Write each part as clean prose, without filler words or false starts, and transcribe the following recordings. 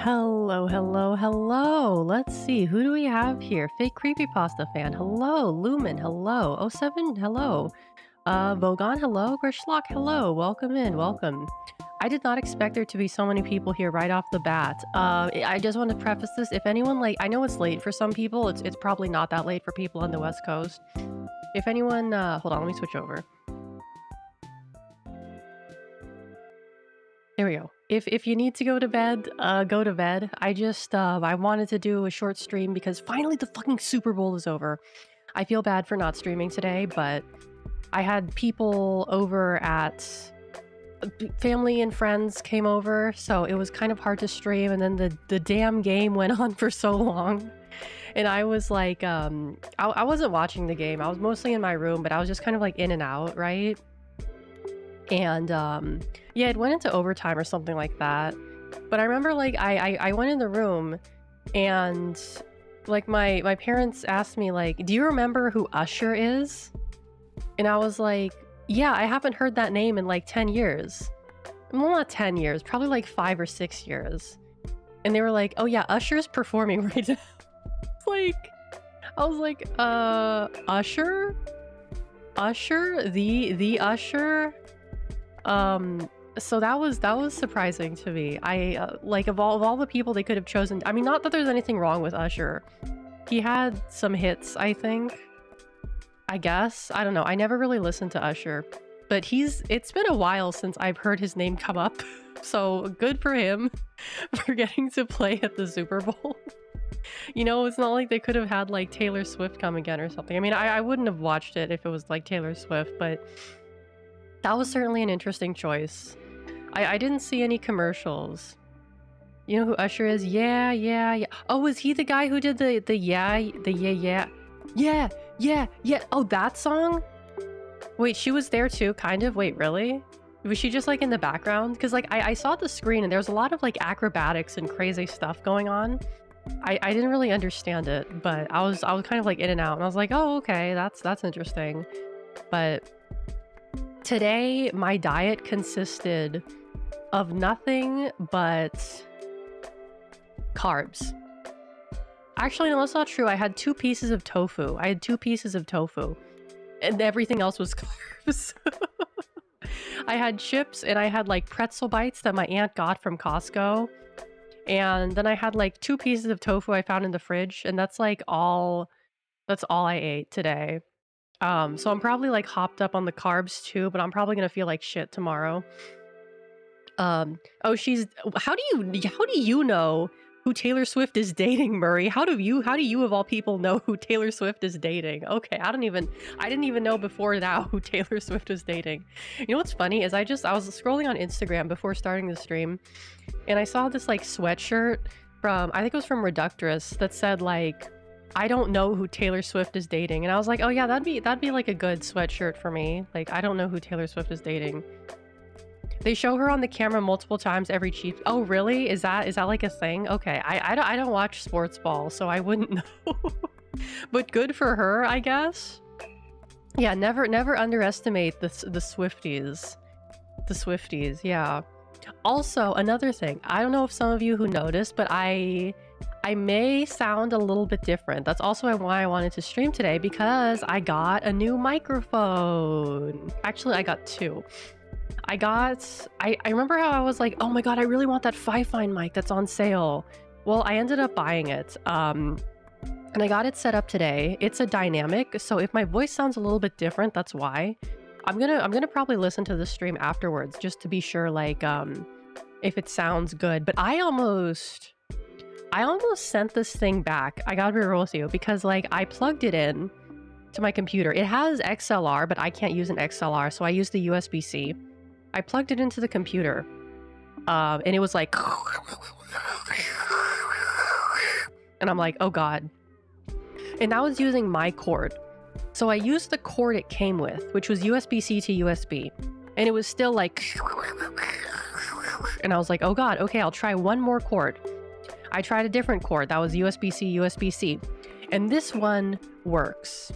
Hello, hello, hello. Let's see, who do we have here? Fake Creepypasta fan, hello. Lumen, hello. Oh 07, hello. Vogon, hello. Grishlock, hello. Welcome in, welcome. I did not expect there to be so many people here right off the bat. I just want to preface this. If anyone, I know it's late for some people. It's probably not that late for people on the West Coast. If anyone, hold on, let me switch over. There we go. If you need to go to bed, go to bed. I wanted to do a short stream because finally the fucking Super Bowl is over. I feel bad for not streaming today, but I had people over at... family and friends came over, so it was kind of hard to stream, and then the damn game went on for so long. And I was like, I wasn't watching the game. I was mostly in my room, but I was just kind of like in and out, right? And yeah, it went into overtime or something like that. But I remember like I went in the room and like my parents asked me like, do you remember who Usher is? And I was like, yeah, I haven't heard that name in like 10 years. Well, not 10 years, probably like 5 or 6 years. And they were like, oh yeah, Usher's performing right now. Like, I was like, Usher? Usher? The Usher? So that was surprising to me. I like of all the people they could have chosen. I mean, not that there's anything wrong with Usher. He had some hits, I think. I guess. I don't know. I never really listened to Usher, but it's been a while since I've heard his name come up. So good for him for getting to play at the Super Bowl. You know, it's not like they could have had like Taylor Swift come again or something. I mean, I wouldn't have watched it if it was like Taylor Swift, but that was certainly an interesting choice. I didn't see any commercials. You know who Usher is? Yeah. Oh, is he the guy who did the yeah? Oh, that song? Wait, she was there too, kind of? Wait, really? Was she just like in the background? Because like I saw the screen and there was a lot of like acrobatics and crazy stuff going on. I didn't really understand it, but I was kind of like in and out, and I was like, oh, okay, that's interesting. But today, my diet consisted of nothing but carbs. Actually, no, that's not true. I had 2 pieces of tofu. And everything else was carbs. I had chips, and I had like pretzel bites that my aunt got from Costco. And then I had like 2 pieces of tofu I found in the fridge, and that's all I ate today. So I'm probably like hopped up on the carbs too, but I'm probably gonna feel like shit tomorrow. Oh, how do you know who Taylor Swift is dating, Murray? How do you of all people know who Taylor Swift is dating? Okay, I didn't even know before now who Taylor Swift was dating. You know what's funny is I was scrolling on Instagram before starting the stream, and I saw this like sweatshirt from, I think it was from Reductress, that said like, I don't know who Taylor Swift is dating. And I was like, oh yeah, that'd be like a good sweatshirt for me. Like, I don't know who Taylor Swift is dating. They show her on the camera multiple times every Chiefs. Oh really? Is that like a thing? Okay, I don't watch sports ball, so I wouldn't know. But good for her, I guess. Yeah, never underestimate the Swifties. The Swifties, yeah. Also, another thing, I don't know if some of you who noticed, but I may sound a little bit different. That's also why I wanted to stream today, because I got a new microphone. Actually, I got 2. I remember how I was like, oh my god, I really want that Fifine mic that's on sale. Well, I ended up buying it. And I got it set up today. It's a dynamic, so if my voice sounds a little bit different, that's why. I'm gonna probably listen to the stream afterwards just to be sure, like, if it sounds good. But I almost sent this thing back. I gotta be real with you, because like I plugged it in to my computer. It has XLR, but I can't use an XLR, so I used the USB-C. I plugged it into the computer, and it was like, and I'm like, oh god. And I was using my cord. So I used the cord it came with, which was USB-C to USB, and it was still like, and I was like, oh god, okay, I'll try one more cord. I tried a different cord that was USB-C, USB-C, and this one works.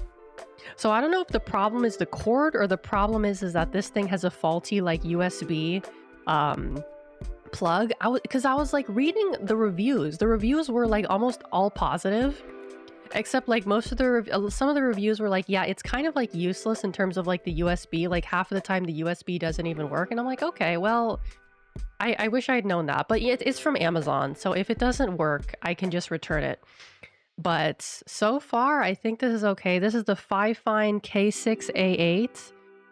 So I don't know if the problem is the cord or the problem is that this thing has a faulty like USB plug. Because I was like reading the reviews. The reviews were like almost all positive, except like some of the reviews were like, yeah, it's kind of like useless in terms of like the USB. Like half of the time the USB doesn't even work, and I'm like, okay, well, I wish I had known that. But it's from Amazon, so if it doesn't work, I can just return it. But so far, I think this is okay. This is the Fifine K6A8.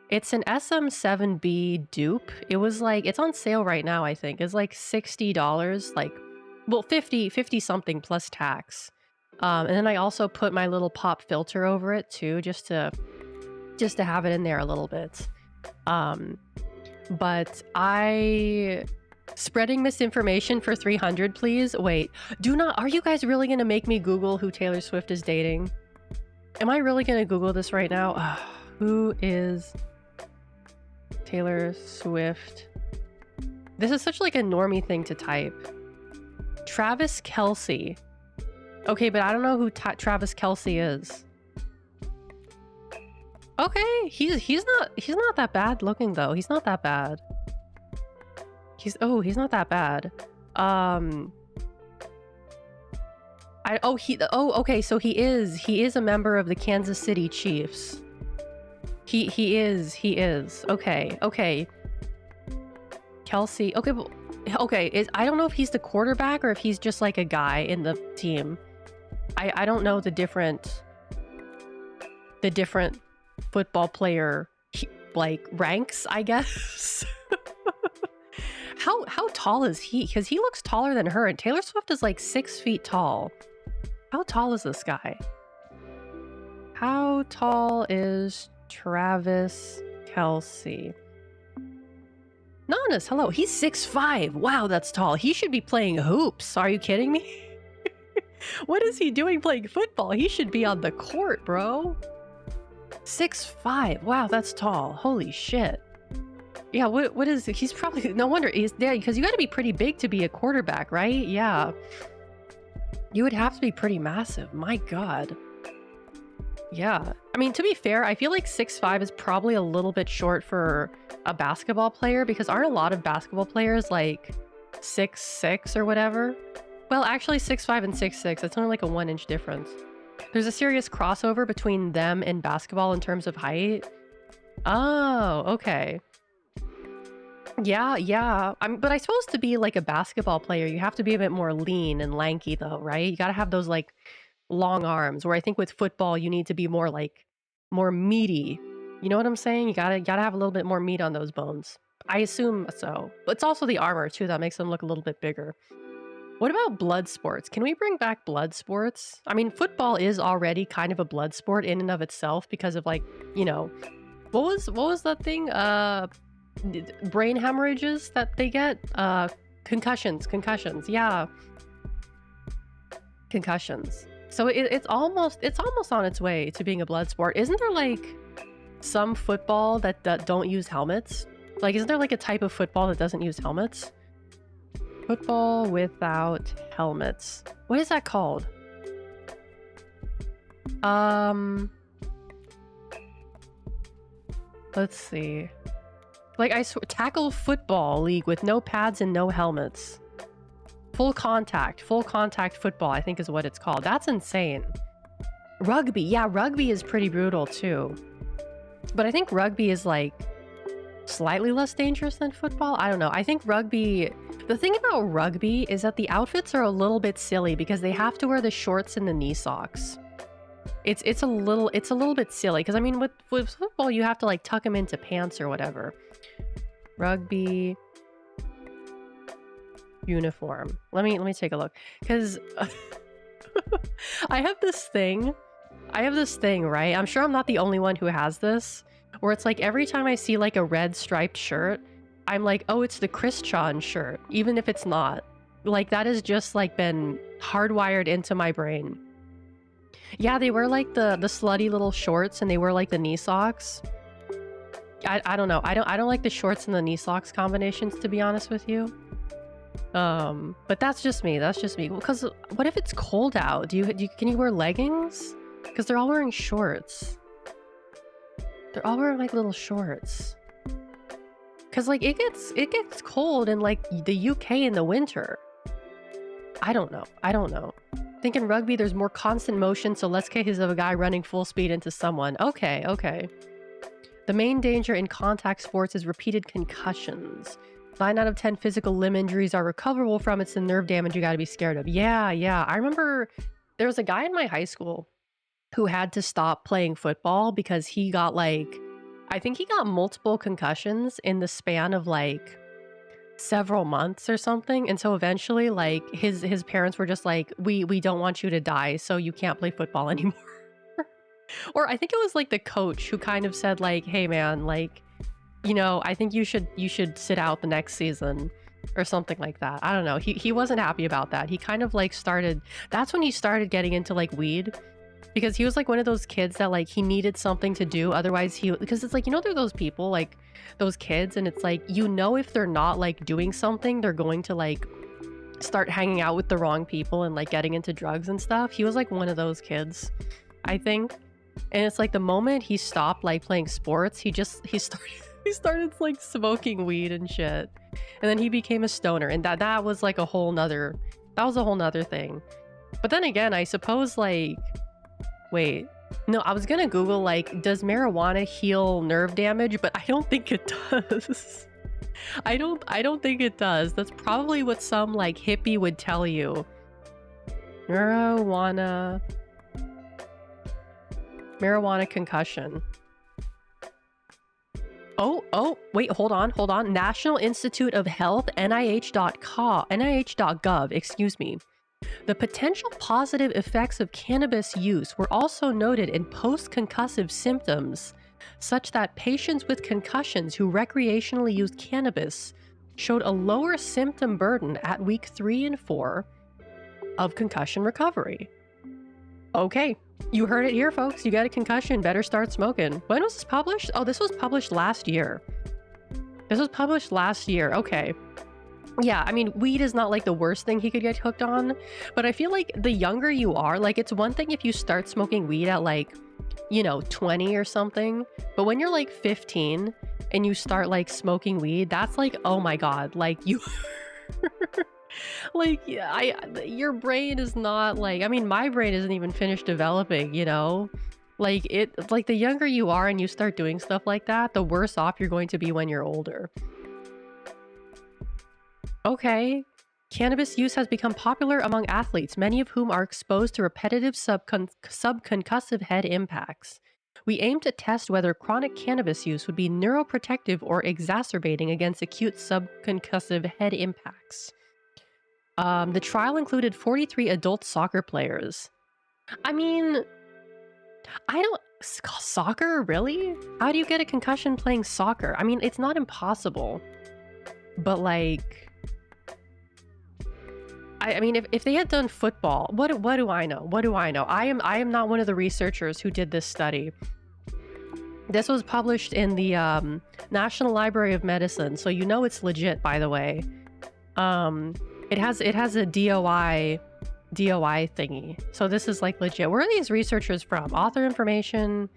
It's an SM7B dupe. It was like, it's on sale right now, I think. It's like $60, like, well, 50 something plus tax. And then I also put my little pop filter over it too, just to have it in there a little bit. But spreading misinformation for 300, please. Wait, are you guys really gonna make me Google who Taylor Swift is dating? Am I really gonna Google this right now? Who is Taylor Swift? This is such like a normie thing to type. Travis Kelce. Okay, but I don't know who Travis Kelce is. Okay, he's not that bad looking though. He's not that bad. He's not that bad. Okay, so he is a member of the Kansas City Chiefs. He is. Okay. Kelce. Okay, I don't know if he's the quarterback or if he's just like a guy in the team. I don't know the different football player like ranks, I guess. How tall is he? Because he looks taller than her, and Taylor Swift is like 6 feet tall. How tall is this guy? How tall is Travis Kelce? Nanas, hello. He's 6'5". Wow, that's tall. He should be playing hoops. Are you kidding me? What is he doing playing football? He should be on the court, bro. 6'5". Wow, that's tall. Holy shit. Yeah, what is it? He's probably, no wonder he's there, because you got to be pretty big to be a quarterback, right? Yeah. You would have to be pretty massive. My God. Yeah. I mean, to be fair, I feel like 6'5" is probably a little bit short for a basketball player, because aren't a lot of basketball players like 6'6" or whatever? Well, actually 6'5" and 6'6", it's only like a 1-inch difference. There's a serious crossover between them and basketball in terms of height. Oh, okay. Yeah. But I suppose to be like a basketball player, you have to be a bit more lean and lanky though, right? You gotta have those like long arms, where I think with football, you need to be more meaty. You know what I'm saying? You gotta have a little bit more meat on those bones. I assume so. But it's also the armor too that makes them look a little bit bigger. What about blood sports? Can we bring back blood sports? I mean, football is already kind of a blood sport in and of itself because of like, you know, what was that thing? Brain hemorrhages that they get? Concussions. Yeah. Concussions. So it's almost on its way to being a blood sport. Isn't there like some football that don't use helmets? Like, isn't there like a type of football that doesn't use helmets? Football without helmets. What is that called? Let's see. Like, tackle football league with no pads and no helmets. Full contact football, I think is what it's called. That's insane. Rugby. Yeah, rugby is pretty brutal too. But I think rugby is like slightly less dangerous than football. I don't know. I think rugby, the thing about rugby is that the outfits are a little bit silly because they have to wear the shorts and the knee socks. It's a little bit silly because I mean with football you have to like tuck them into pants or whatever. Rugby uniform. Let me take a look, because I have this thing, right? I'm sure I'm not the only one who has this, where it's like every time I see like a red striped shirt, I'm like, oh, it's the Christian shirt, even if it's not. Like, that has just like been hardwired into my brain. Yeah, they wear like the slutty little shorts and they wear like the knee socks. I don't know. I don't like the shorts and the knee socks combinations, to be honest with you. But that's just me. Because what if it's cold out? Can you wear leggings? Because they're all wearing shorts. They're all wearing like little shorts. Cause like it gets cold in like the UK in the winter. I don't know. Thinking rugby, there's more constant motion, so less cases of a guy running full speed into someone. Okay. The main danger in contact sports is repeated concussions. 9 out of 10 physical limb injuries are recoverable from. It's the nerve damage you gotta be scared of. Yeah. I remember there was a guy in my high school who had to stop playing football because he got like, I think he got multiple concussions in the span of like several months or something. And so eventually like his parents were just like, we don't want you to die, so you can't play football anymore. Or I think it was like the coach who kind of said like, hey man, like, you know, I think you should sit out the next season or something like that. I don't know. He wasn't happy about that. He kind of like that's when he started getting into like weed, because he was like one of those kids that like he needed something to do, otherwise because it's like, you know, there are those people like those kids, and it's like, you know, if they're not like doing something, they're going to like start hanging out with the wrong people and like getting into drugs and stuff. He was like one of those kids, I think. And it's like the moment he stopped like playing sports, he started like smoking weed and shit, and then he became a stoner, and that was like a whole nother thing. But then again, I suppose like, wait, no, I was gonna Google like, does marijuana heal nerve damage? But I don't think it does. I don't think it does. That's probably what some like hippie would tell you. Marijuana concussion. Oh, wait, hold on. National Institute of Health, NIH.gov, excuse me. The potential positive effects of cannabis use were also noted in post-concussive symptoms, such that patients with concussions who recreationally used cannabis showed a lower symptom burden at week 3 and 4 of concussion recovery. Okay, you heard it here, folks. You got a concussion, better start smoking. When was this published? Oh, this was published last year. Okay. Yeah, I mean, weed is not like the worst thing he could get hooked on, but I feel like the younger you are, like it's one thing if you start smoking weed at like, you know, 20 or something, but when you're like 15 and you start like smoking weed, that's like, oh my God, like you... like, your brain is not like, I mean, my brain isn't even finished developing, you know? Like like the younger you are and you start doing stuff like that, the worse off you're going to be when you're older. Okay. Cannabis use has become popular among athletes, many of whom are exposed to repetitive subconcussive head impacts. We aim to test whether chronic cannabis use would be neuroprotective or exacerbating against acute subconcussive head impacts. The trial included 43 adult soccer players. I mean, soccer, really? How do you get a concussion playing soccer? I mean, it's not impossible, but like, I mean, if they had done football, what do I know? I am not one of the researchers who did this study. This was published in the National Library of Medicine, so you know it's legit, by the way. It has a DOI thingy. So this is like legit. Where are these researchers from? Author information,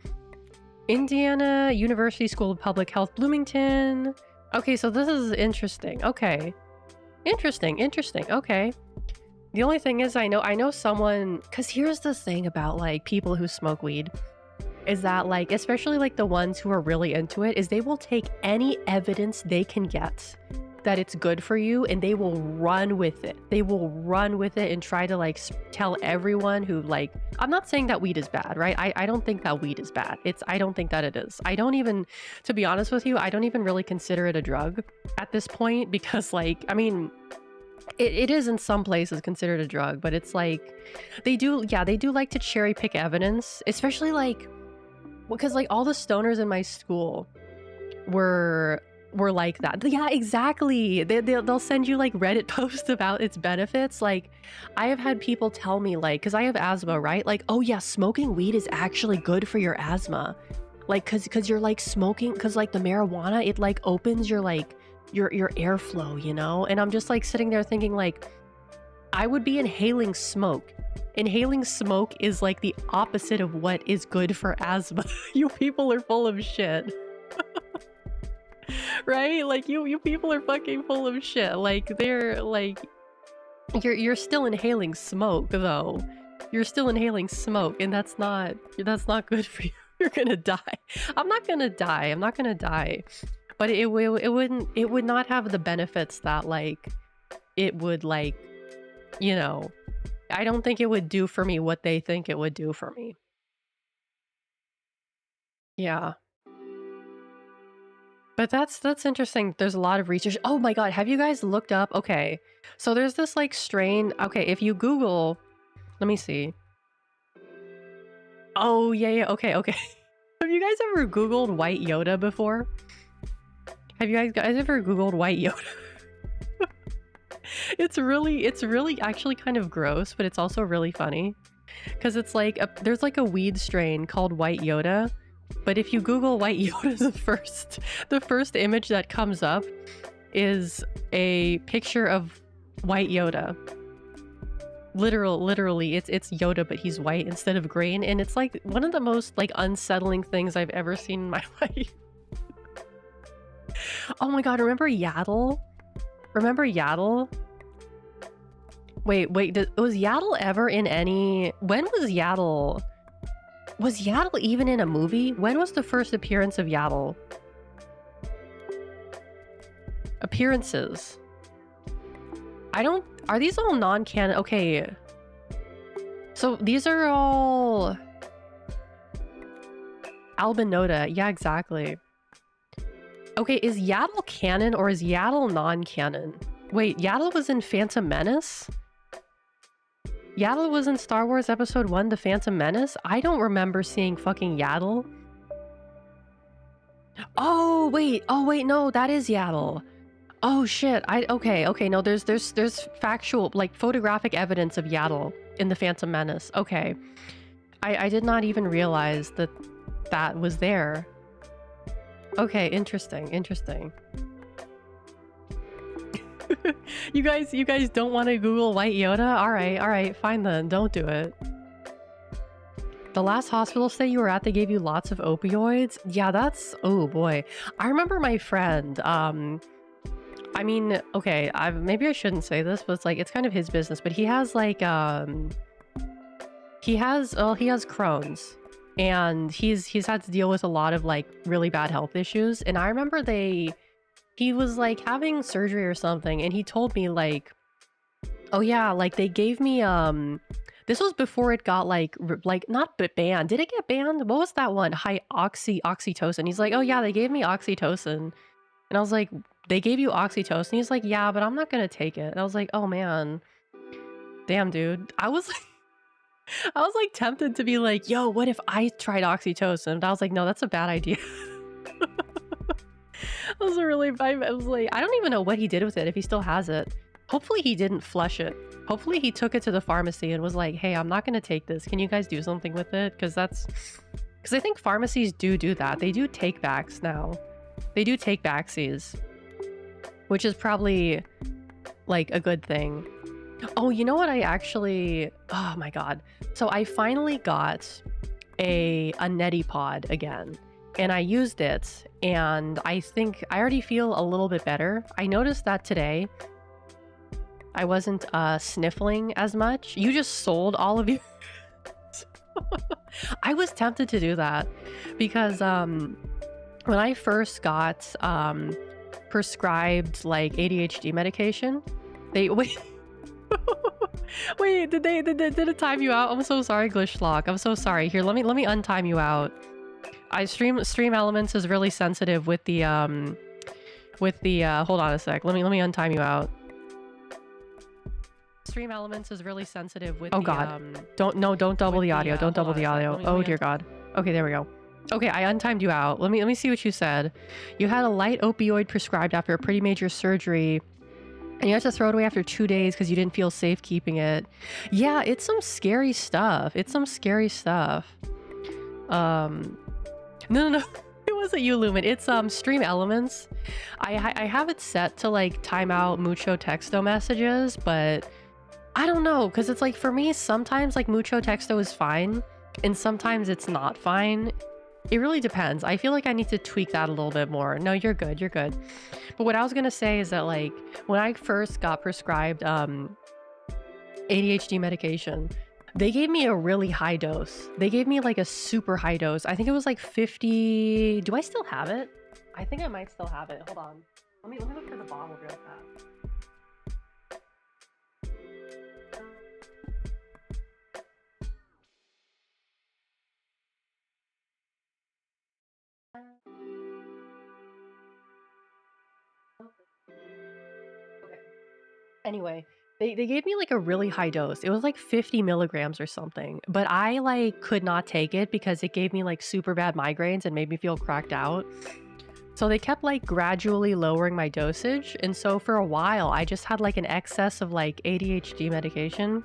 Indiana University School of Public Health, Bloomington. Okay, so this is interesting. Okay. Interesting. Okay. The only thing is I know someone, because here's the thing about like people who smoke weed, is that like, especially like the ones who are really into it, is they will take any evidence they can get that it's good for you, and they will run with it. And try to like tell everyone who like, I'm not saying that weed is bad, right? I don't think that weed is bad. I don't think that it is. I don't even, to be honest with you, I don't even really consider it a drug at this point, because like, I mean, it is in some places considered a drug, but it's like, they do like to cherry pick evidence, especially like, because like all the stoners in my school were like that. Yeah, exactly. They'll send you like Reddit posts about its benefits. Like, I have had people tell me like, because I have asthma, right? Like, oh yeah, smoking weed is actually good for your asthma. Like, cause you're like smoking, cause like the marijuana, it like opens your like your airflow, you know? And I'm just like sitting there thinking like, I would be inhaling smoke. Inhaling smoke is like the opposite of what is good for asthma. You people are full of shit. Right? Like you people are fucking full of shit. Like they're like you're still inhaling smoke though. You're still inhaling smoke and that's not good for you. You're gonna die. I'm not gonna die. I'm not gonna die. But it would not have the benefits that like it would like, you know, I don't think it would do for me what they think it would do for me. Yeah. But that's interesting. There's a lot of research. Oh my god, have you guys looked up? Okay. So there's this like strain. Okay, if you Google, let me see. Oh, yeah. Okay. Have you guys ever Googled white Yoda before? Have you guys ever Googled white Yoda? It's really actually kind of gross, but it's also really funny. Because it's like, there's like a weed strain called white Yoda. But if you Google white Yoda, the first image that comes up is a picture of white Yoda. Literally, it's Yoda, but he's white instead of green, and it's like one of the most like unsettling things I've ever seen in my life. Oh my god, remember Yaddle? Remember Yaddle? Wait, was Yaddle ever in any... When was Yaddle... Was Yaddle even in a movie? When was the first appearance of Yaddle? Appearances. I don't... Are these all non-canon? Okay. So these are all... Albinota. Yeah, exactly. Okay, is Yaddle canon or is Yaddle non-canon? Wait, Yaddle was in Phantom Menace? Yaddle was in Star Wars Episode 1, The Phantom Menace? I don't remember seeing fucking Yaddle. Oh, wait, no, that is Yaddle. Oh, shit, okay, no, there's factual, like, photographic evidence of Yaddle in The Phantom Menace. Okay. I did not even realize that was there. Okay, interesting. You guys don't want to Google white Yoda? All right, fine then. Don't do it. The last hospital stay you were at, they gave you lots of opioids? Yeah, that's... Oh, boy. I remember my friend, I mean, okay, maybe I shouldn't say this, but it's like, it's kind of his business, but he has like, he has Crohn's. And he's had to deal with a lot of like really bad health issues. And I remember he was like having surgery or something, and he told me like, oh yeah, like they gave me this was before it got like not banned. Did it get banned? What was that one? Oxytocin. He's like, oh yeah, they gave me oxytocin. And I was like, they gave you oxytocin? He's like, yeah, but I'm not gonna take it. And I was like, oh man, damn dude. I was like tempted to be like, yo, what if I tried oxytocin? But I was like, no, that's a bad idea. I was like, I don't even know what he did with it, if he still has it. Hopefully he didn't flush it. Hopefully he took it to the pharmacy and was like, hey, I'm not gonna take this. Can you guys do something with it? Because I think pharmacies do that. They do take backs now. They do take backsies, which is probably like a good thing. Oh, you know what oh my god. So I finally got a neti pod again, and I used it, and I think I already feel a little bit better. I noticed that today I wasn't sniffling as much. You just sold all of you. I was tempted to do that because when I first got prescribed like ADHD medication, wait, did it time you out? I'm so sorry, Glishlock. I'm so sorry. Here, let me untime you out. Stream Elements is really sensitive with the hold on a sec. Let me untime you out. Stream Elements is really sensitive with don't double the audio. Don't double the audio. Oh dear god. Okay, there we go. Okay, I untimed you out. Let me see what you said. You had a light opioid prescribed after a pretty major surgery, and you had to throw it away after 2 days because you didn't feel safe keeping it. Yeah, it's some scary stuff. No. It wasn't you, Lumen. It's Stream Elements. I have it set to like time out mucho texto messages, but I don't know, because it's like for me sometimes like mucho texto is fine and sometimes it's not fine. It really depends. I feel like I need to tweak that a little bit more. No, you're good. You're good. But what I was gonna say is that like when I first got prescribed ADHD medication, they gave me a really high dose. They gave me like a super high dose. I think it was like 50. Do I still have it? I think I might still have it. Hold on. Let me look for the bottle real fast. Okay. Anyway, they gave me like a really high dose. It was like 50 milligrams or something. But I like could not take it because it gave me like super bad migraines and made me feel cracked out. So they kept like gradually lowering my dosage. And so for a while, I just had like an excess of like ADHD medication.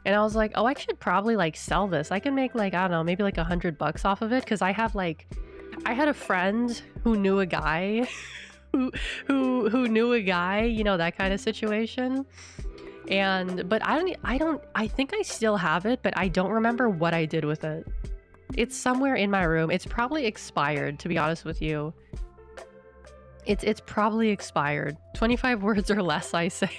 And I was like, oh, I should probably like sell this. I can make like, I don't know, maybe like $100 off of it. Cause I had a friend who knew a guy who knew a guy, you know, that kind of situation. But I think I still have it, but I don't remember what I did with it. It's somewhere in my room. It's probably expired, to be honest with you. It's probably expired. 25 words or less, I say.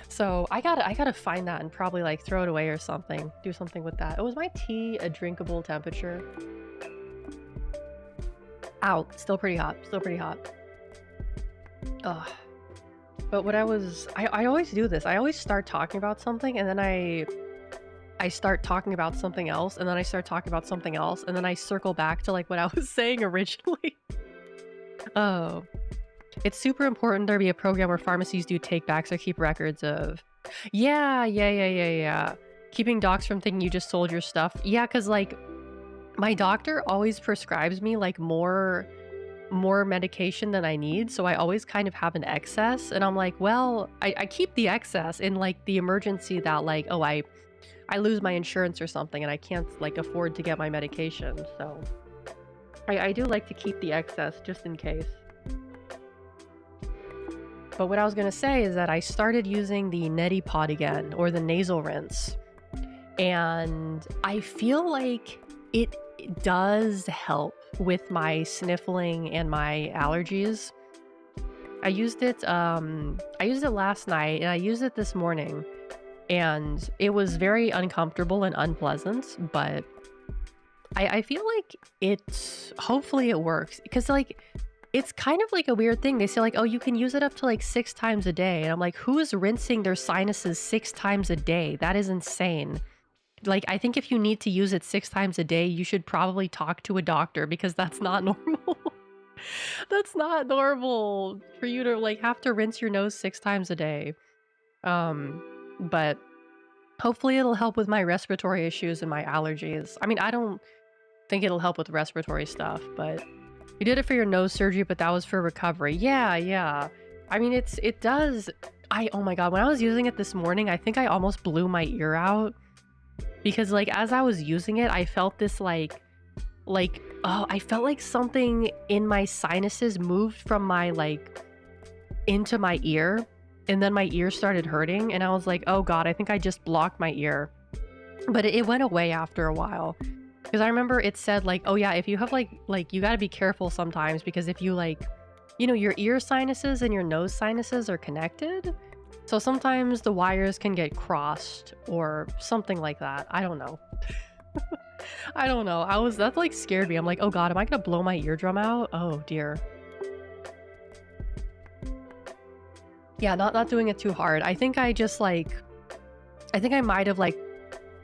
So I gotta find that and probably like throw it away or something. Do something with that. Oh, was my tea a drinkable temperature? Ow, still pretty hot. Still pretty hot. Ugh. But what I always do this. I always start talking about something and then I start talking about something else and then I start talking about something else and then I circle back to like what I was saying originally. Oh. It's super important there be a program where pharmacies do take-backs or keep records of... Yeah. Keeping docs from thinking you just sold your stuff. Yeah, because, like, my doctor always prescribes me, like, more medication than I need, so I always kind of have an excess. And I'm like, well, I keep the excess in, like, the emergency that, like, oh, I lose my insurance or something and I can't, like, afford to get my medication. So I do like to keep the excess just in case. But what I was going to say is that I started using the neti pot again, or the nasal rinse. And I feel like it does help with my sniffling and my allergies. I used it last night and I used it this morning. And it was very uncomfortable and unpleasant, but I feel like hopefully it works. Because like... It's kind of like a weird thing. They say like, oh, you can use it up to like 6 times a day. And I'm like, who is rinsing their sinuses 6 times a day? That is insane. Like, I think if you need to use it 6 times a day, you should probably talk to a doctor because that's not normal. That's not normal for you to like have to rinse your nose 6 times a day. But hopefully it'll help with my respiratory issues and my allergies. I mean, I don't think it'll help with respiratory stuff, but... You did it for your nose surgery, but that was for recovery. Yeah. I mean, it does. Oh my God, when I was using it this morning, I think I almost blew my ear out. Because like, as I was using it, I felt this I felt like something in my sinuses moved from my into my ear. And then my ear started hurting. And I was like, oh God, I think I just blocked my ear. But it went away after a while. Because I remember it said like, oh yeah, if you have like you got to be careful sometimes because if you your ear sinuses and your nose sinuses are connected. So sometimes the wires can get crossed or something like that. I don't know. I don't know. That like scared me. I'm like, oh God, am I going to blow my eardrum out? Oh dear. Yeah, not doing it too hard. I think I might have like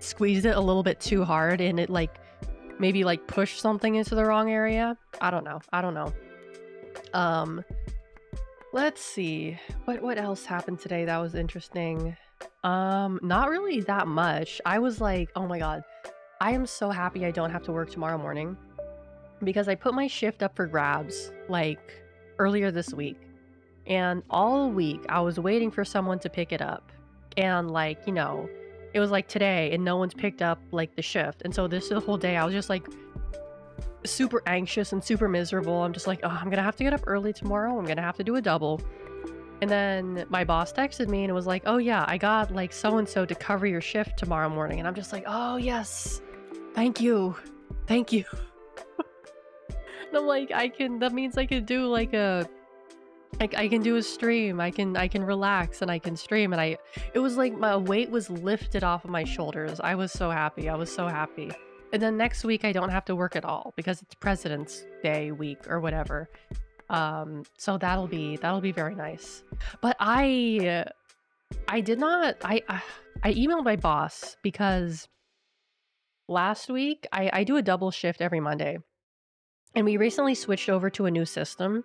squeezed it a little bit too hard and it maybe push something into the wrong area. I don't know. Let's see. What else happened today that was interesting? Not really that much. I was like, oh my God, I am so happy I don't have to work tomorrow morning because I put my shift up for grabs earlier this week. And all week I was waiting for someone to pick it up. And it was today and no one's picked up the shift. And so the whole day I was just super anxious and super miserable. I'm just oh, I'm gonna have to get up early tomorrow. I'm gonna have to do a double. And then my boss texted me and it was like, oh yeah, I got so-and-so to cover your shift tomorrow morning. And I'm just oh yes, thank you. Thank you. And I'm like, that means I can do like I can do a stream. I can relax and I can stream. And it was like my weight was lifted off of my shoulders. I was so happy. I was so happy. And then next week I don't have to work at all because it's President's Day week or whatever. So that'll be very nice. But I emailed my boss because last week I do a double shift every Monday. And we recently switched over to a new system.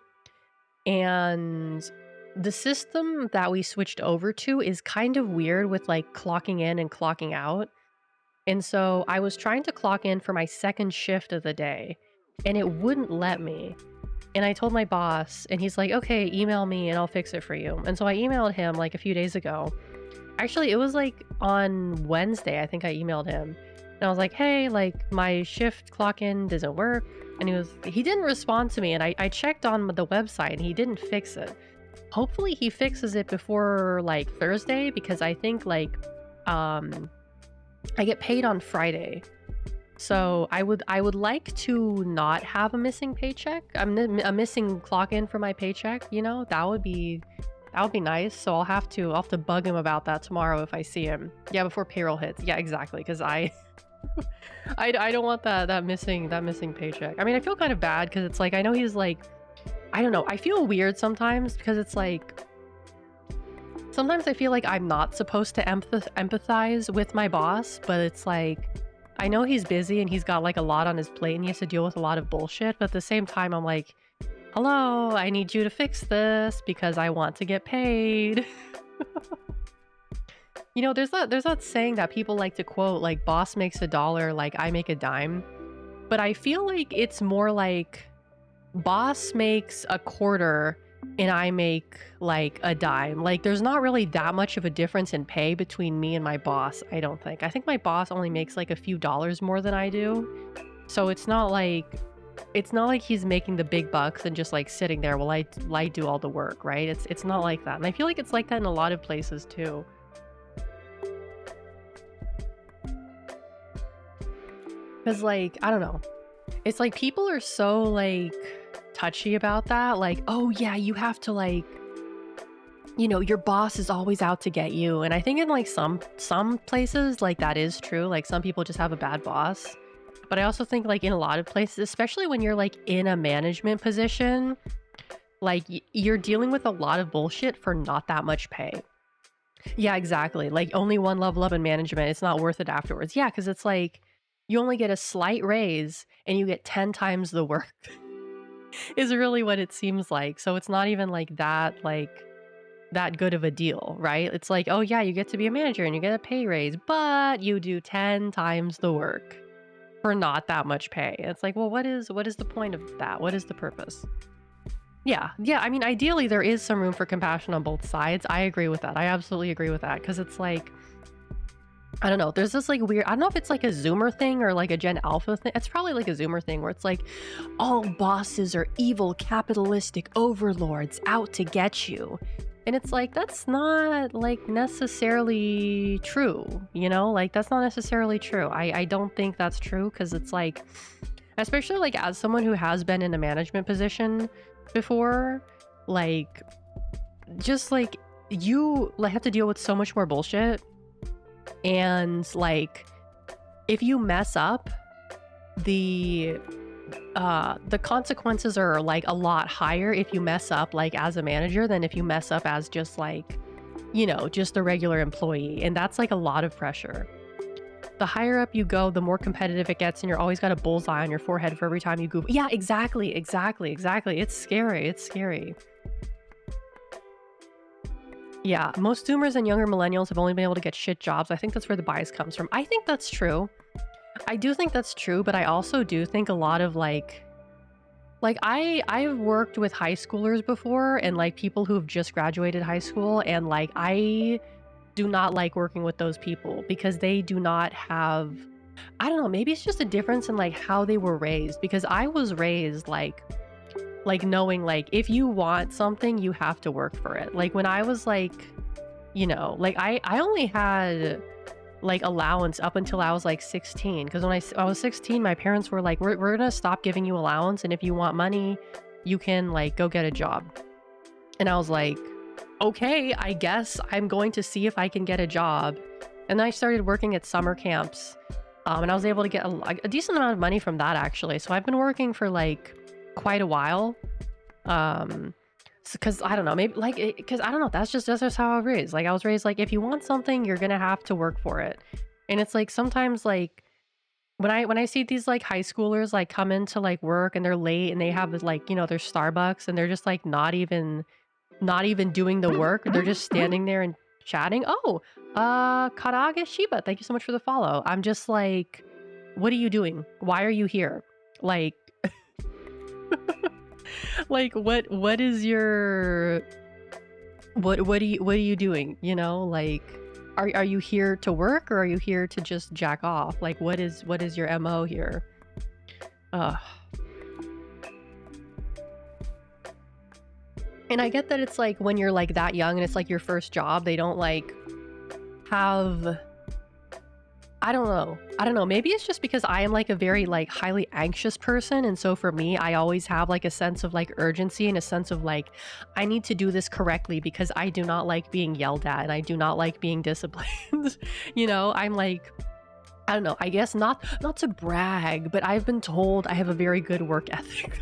And the system that we switched over to is kind of weird with like clocking in and clocking out. And so I was trying to clock in for my second shift of the day and it wouldn't let me. And I told my boss and he's like, okay, email me and I'll fix it for you. And so I emailed him like a few days ago. Actually, it was like on Wednesday, I think I emailed him. And I was like, hey, like my shift clock in doesn't work. And he didn't respond to me. And I checked on the website and he didn't fix it. Hopefully he fixes it before like Thursday because I think like I get paid on Friday. So I would like to not have a missing paycheck. A missing clock in for my paycheck, you know? That would be nice. So I'll have to bug him about that tomorrow if I see him. Yeah, before payroll hits. Yeah, exactly. Because I don't want that missing paycheck. I mean, I feel kind of bad because it's like I know he's like, I don't know. I feel weird sometimes because it's like sometimes I feel like I'm not supposed to empathize with my boss, but it's like I know he's busy and he's got like a lot on his plate and he has to deal with a lot of bullshit, but at the same time I'm like, hello, I need you to fix this because I want to get paid. You know, there's that saying that people like to quote, like, boss makes $1, like, I make a dime. But I feel like it's more like boss makes a quarter and I make, like, a dime. Like, there's not really that much of a difference in pay between me and my boss, I don't think. I think my boss only makes, like, a few dollars more than I do. So it's not like he's making the big bucks and just, like, sitting there while I do all the work, right? It's not like that. And I feel like it's like that in a lot of places, too. Because, like, I don't know. It's like people are so, like, touchy about that. Like, oh, yeah, you have to, like, you know, your boss is always out to get you. And I think in, like, some places, like, that is true. Like, some people just have a bad boss. But I also think, like, in a lot of places, especially when you're, like, in a management position, like, you're dealing with a lot of bullshit for not that much pay. Yeah, exactly. Like, only one level up in management. It's not worth it afterwards. Yeah, because it's like you only get a slight raise and you get 10 times the work is really what it seems like. So it's not even like that good of a deal, right? It's like, oh yeah, you get to be a manager and you get a pay raise, but you do 10 times the work for not that much pay. It's like, well, what is the point of that? What is the purpose? Yeah. I mean, ideally there is some room for compassion on both sides. I agree with that. I absolutely agree with that because it's like, I don't know. There's this like weird, I don't know if it's like a Zoomer thing or like a Gen Alpha thing. It's probably like a Zoomer thing where it's like all bosses are evil capitalistic overlords out to get you. And it's like, that's not like necessarily true, you know? Like that's not necessarily true. I don't think that's true because it's like, especially like as someone who has been in a management position before, like just like you like have to deal with so much more bullshit. And like if you mess up, the consequences are like a lot higher if you mess up like as a manager than if you mess up as just like, you know, just a regular employee. And that's like a lot of pressure. The higher up you go, the more competitive it gets, and you're always got a bullseye on your forehead for every time you goof. Yeah, exactly. It's scary. Yeah, most Zoomers and younger millennials have only been able to get shit jobs. I think that's where the bias comes from. I think that's true. I do think that's true, but I also do think a lot of like I've worked with high schoolers before and like people who have just graduated high school, and like I do not like working with those people because they do not have, I don't know, maybe it's just a difference in like how they were raised, because I was raised like knowing like if you want something you have to work for it. Like when I was like, you know, like I only had like allowance up until I was like 16. Because when I was 16, my parents were like, we're gonna stop giving you allowance, and if you want money, you can like go get a job. And I was like, okay, I guess I'm going to see if I can get a job. And then I started working at summer camps, and I was able to get a decent amount of money from that, actually. So I've been working for like quite a while. Because I don't know, maybe like, because I don't know, that's just how I was raised. Like I was raised like, if you want something, you're gonna have to work for it. And it's like sometimes like when I see these like high schoolers like come into like work and they're late and they have like, you know, their Starbucks and they're just like not even doing the work. They're just standing there and chatting. Oh, Karage Shiba, thank you so much for the follow. I'm just like, what are you doing? Why are you here? Like, like what is your what are you doing? You know, like are you here to work or are you here to just jack off? Like what is your MO here? And I get that it's like when you're like that young and it's like your first job, they don't like have, I don't know. Maybe it's just because I am like a very like highly anxious person. And so for me, I always have like a sense of like urgency and a sense of like, I need to do this correctly because I do not like being yelled at and I do not like being disciplined. You know, I'm like, I don't know, I guess not to brag, but I've been told I have a very good work ethic.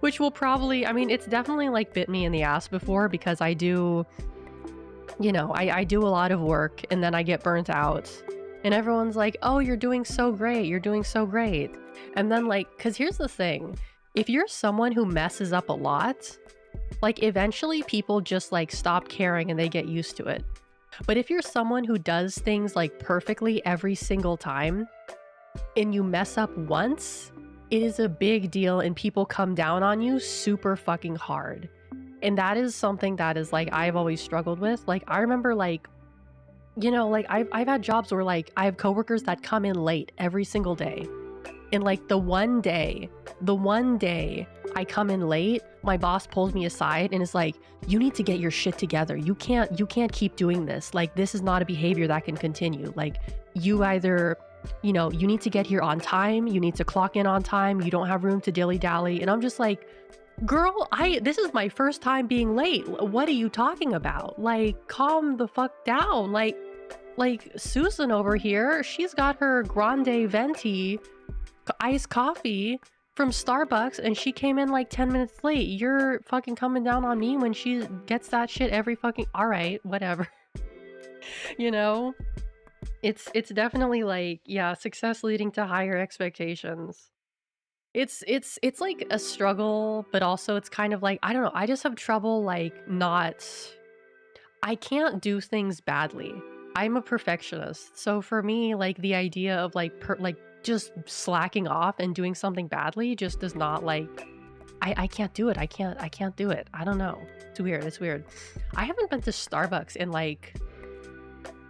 Which will probably, I mean, it's definitely like bit me in the ass before because I do, you know, I do a lot of work and then I get burnt out. And everyone's like, oh, you're doing so great. You're doing so great. And then like, because here's the thing. If you're someone who messes up a lot, like eventually people just like stop caring and they get used to it. But if you're someone who does things like perfectly every single time and you mess up once, it is a big deal and people come down on you super fucking hard. And that is something that is like I've always struggled with. Like I remember like, you know, like I've had jobs where like I have coworkers that come in late every single day. And like the one day I come in late, my boss pulls me aside and is like, you need to get your shit together. You can't keep doing this. Like this is not a behavior that can continue. Like you either, you know, you need to get here on time. You need to clock in on time. You don't have room to dilly-dally. And I'm just like, girl, this is my first time being late. What are you talking about? Like, calm the fuck down. Like Susan over here, she's got her grande venti iced coffee from Starbucks and she came in like 10 minutes late. You're fucking coming down on me when she gets that shit every fucking, all right, whatever. You know? It's definitely like, yeah, success leading to higher expectations. It's like a struggle, but also it's kind of like, I don't know, I just have trouble like I can't do things badly. I'm a perfectionist. So for me, like the idea of like just slacking off and doing something badly just does not like, I can't do it. I can't do it. I don't know. It's weird. I haven't been to Starbucks in like,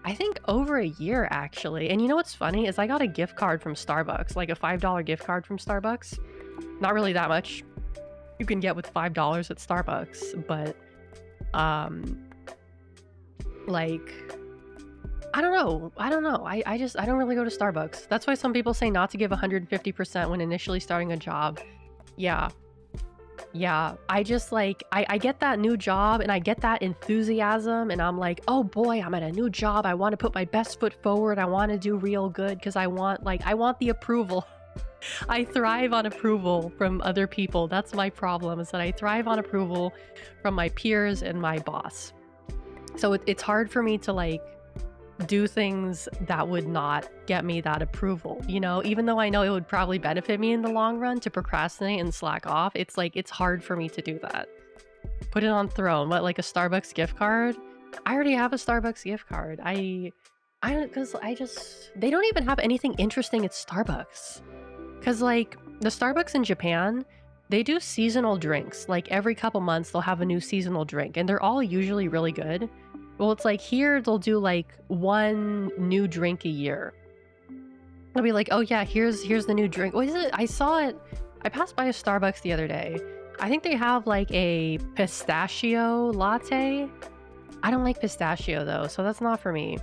I think over a year actually. And you know what's funny is I got a gift card from Starbucks, like a $5 gift card from Starbucks. Not really that much you can get with $5 at Starbucks, but like I don't know. I don't really go to Starbucks. That's why some people say not to give 150% when initially starting a job. Yeah. I just like, I get that new job and I get that enthusiasm and I'm like, oh boy, I'm at a new job. I want to put my best foot forward. I want to do real good because I want the approval. I thrive on approval from other people. That's my problem, is that I thrive on approval from my peers and my boss. So it's hard for me to like do things that would not get me that approval, you know, even though I know it would probably benefit me in the long run to procrastinate and slack off. It's like, it's hard for me to do that. Put it on throne. What, like a Starbucks gift card? I already have a Starbucks gift card. I don't, because they don't even have anything interesting at Starbucks. Because like the Starbucks in Japan, they do seasonal drinks. Like every couple months they'll have a new seasonal drink and they're all usually really good. Well, it's like here they'll do like one new drink a year. They'll be like, oh yeah, here's the new drink. What is it? I saw it. I passed by a Starbucks the other day. I think they have like a pistachio latte. I don't like pistachio though, so that's not for me.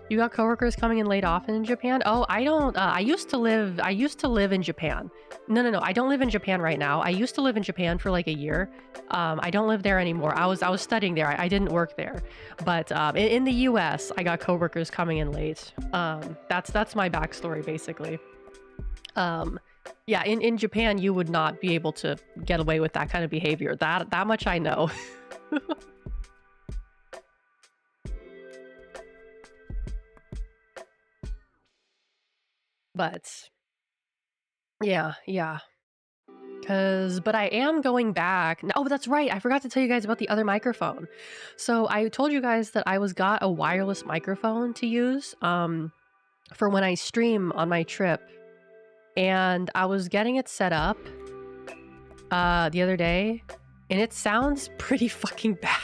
You got coworkers coming in late often in Japan? Oh, I don't. I used to live in Japan. No. I don't live in Japan right now. I used to live in Japan for like a year. I don't live there anymore. I was studying there. I didn't work there. But in the U.S., I got coworkers coming in late. That's my backstory basically. Yeah, in Japan, you would not be able to get away with that kind of behavior. That much I know. But yeah. But I am going back. Oh, that's right. I forgot to tell you guys about the other microphone. So I told you guys that I got a wireless microphone to use for when I stream on my trip. And I was getting it set up the other day, and it sounds pretty fucking bad.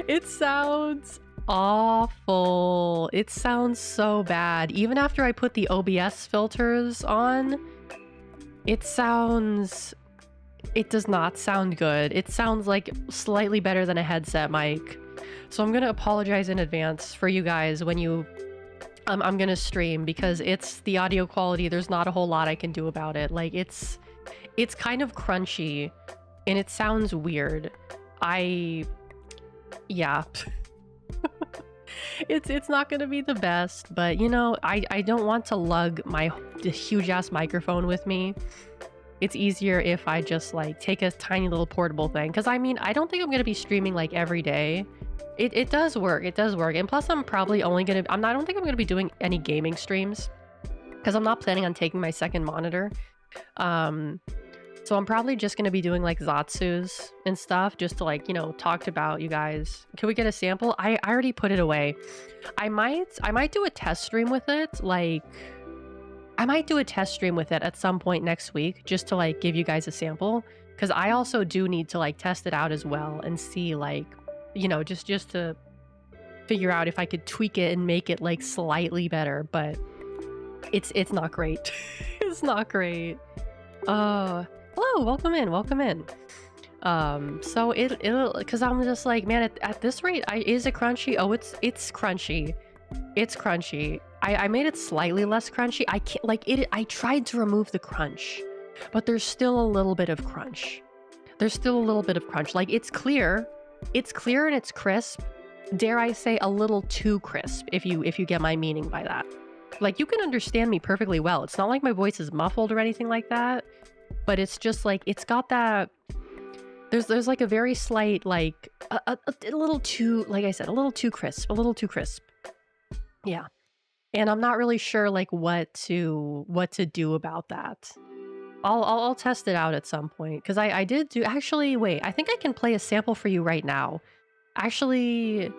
It sounds awful. It sounds so bad. Even after I put the OBS filters on, it does not sound good. It sounds like slightly better than a headset mic. So I'm gonna apologize in advance for you guys when you I'm gonna stream, because it's the audio quality. There's not a whole lot I can do about it. Like it's kind of crunchy and it sounds weird. Yeah. It's not gonna be the best, but you know, I don't want to lug my huge ass microphone with me. It's easier if I just like take a tiny little portable thing, because I mean, I don't think I'm gonna be streaming like every day. It does work, and plus I'm probably only gonna I don't think I'm gonna be doing any gaming streams, because I'm not planning on taking my second monitor. So I'm probably just gonna be doing like Zatsus and stuff, just to like, you know, talk about you guys. Can we get a sample? I already put it away. I might do a test stream with it. Like, I might do a test stream with it at some point next week, just to like give you guys a sample, because I also do need to like test it out as well and see, like, you know, just to figure out if I could tweak it and make it like slightly better. But it's not great. It's not great. Hello, welcome in. So it'll, because I'm just like, man, at this rate, is it crunchy? Oh, it's crunchy. It's crunchy. I made it slightly less crunchy. I can't, like, I tried to remove the crunch, but there's still a little bit of crunch. Like, it's clear and it's crisp. Dare I say a little too crisp, if you get my meaning by that. Like, you can understand me perfectly well. It's not like my voice is muffled or anything like that, but it's just like, it's got that, there's like a very slight, like a little too, like I said, a little too crisp. Yeah. And I'm not really sure like what to do about that. I'll test it out at some point, because I did do, actually, wait, I think I can play a sample for you right now. Actually,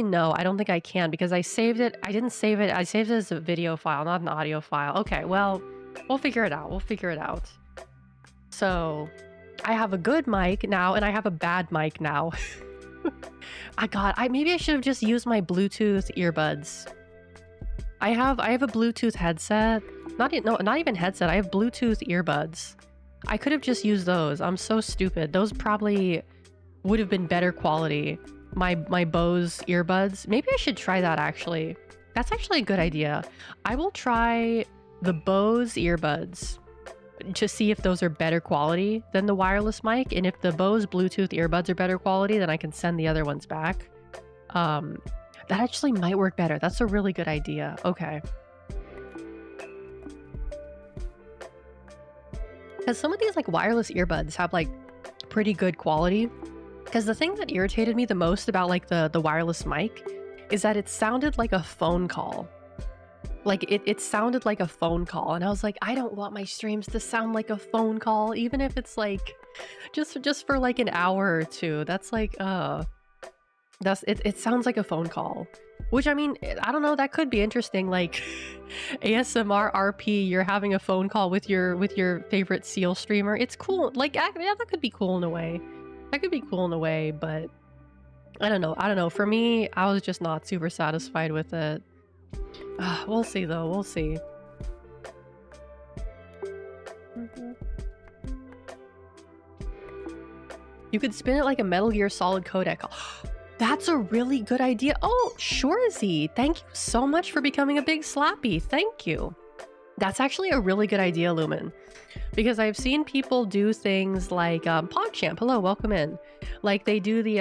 no, I don't think I can, because I saved it. I didn't save it. I saved it as a video file, not an audio file. Okay, well, we'll figure it out. So, I have a good mic now, and I have a bad mic now. Maybe I should have just used my Bluetooth earbuds. I have a Bluetooth headset. Not even headset. I have Bluetooth earbuds. I could have just used those. I'm so stupid. Those probably would have been better quality. My Bose earbuds. Maybe I should try that, actually. That's actually a good idea. I will try the Bose earbuds to see if those are better quality than the wireless mic, and if the Bose Bluetooth earbuds are better quality, then I can send the other ones back. That actually might work better. That's a really good idea. Okay. Because some of these like wireless earbuds have like pretty good quality. Because the thing that irritated me the most about like the wireless mic is that it sounded like a phone call. Like it sounded like a phone call, and I was like, I don't want my streams to sound like a phone call, even if it's like just for like an hour or two. That's like it sounds like a phone call. Which, I mean, I don't know, that could be interesting, like ASMR RP, you're having a phone call with your favorite seal streamer. It's cool. Like, yeah, that could be cool in a way. But I don't know. For me, I was just not super satisfied with it. We'll see, though. We'll see. You could spin it like a Metal Gear Solid codec. That's a really good idea. Oh, Shorzy, thank you so much for becoming a big slappy. Thank you. That's actually a really good idea, Lumen. Because I've seen people do things like PogChamp, hello, welcome in. Like they do the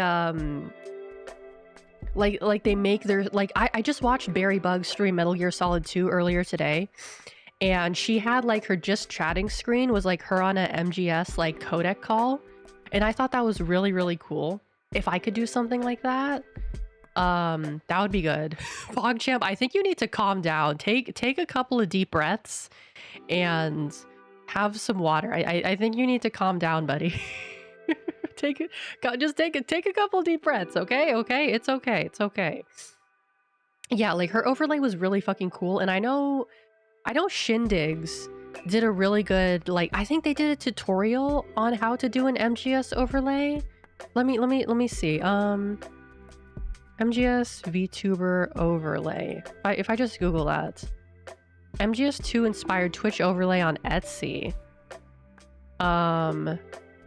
like they make their like I just watched Barry Bug stream Metal Gear Solid 2 earlier today, and she had like her just chatting screen was like her on a MGS like codec call, and I thought that was really cool. If I could do something like that, that would be good. PogChamp, I think you need to calm down. Take a couple of deep breaths and have some water. I think you need to calm down, buddy. Take a couple deep breaths, okay? Okay, it's okay. Yeah, like her overlay was really fucking cool, and I know Shindigs did a really good, like, I think they did a tutorial on how to do an MGS overlay. Let me see. MGS VTuber overlay. If I just Google that. MGS2 inspired Twitch overlay on Etsy. $15.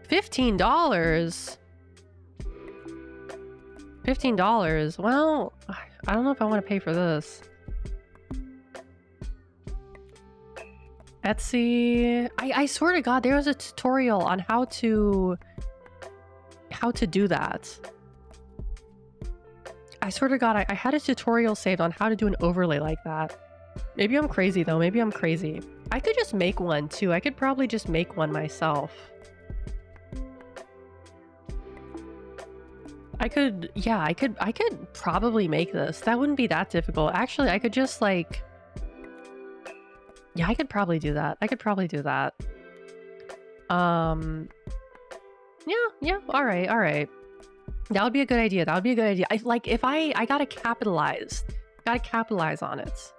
$15. Well, I don't know if I want to pay for this. Etsy. I swear to God, there was a tutorial on how to do that. I swear to God, I had a tutorial saved on how to do an overlay like that. Maybe I'm crazy though. Maybe I'm crazy. I could just make one too. I could probably just make one myself. I could probably make this. That wouldn't be that difficult. Actually, I could just like... Yeah, I could probably do that. Yeah, all right. That would be a good idea. I gotta capitalize on it.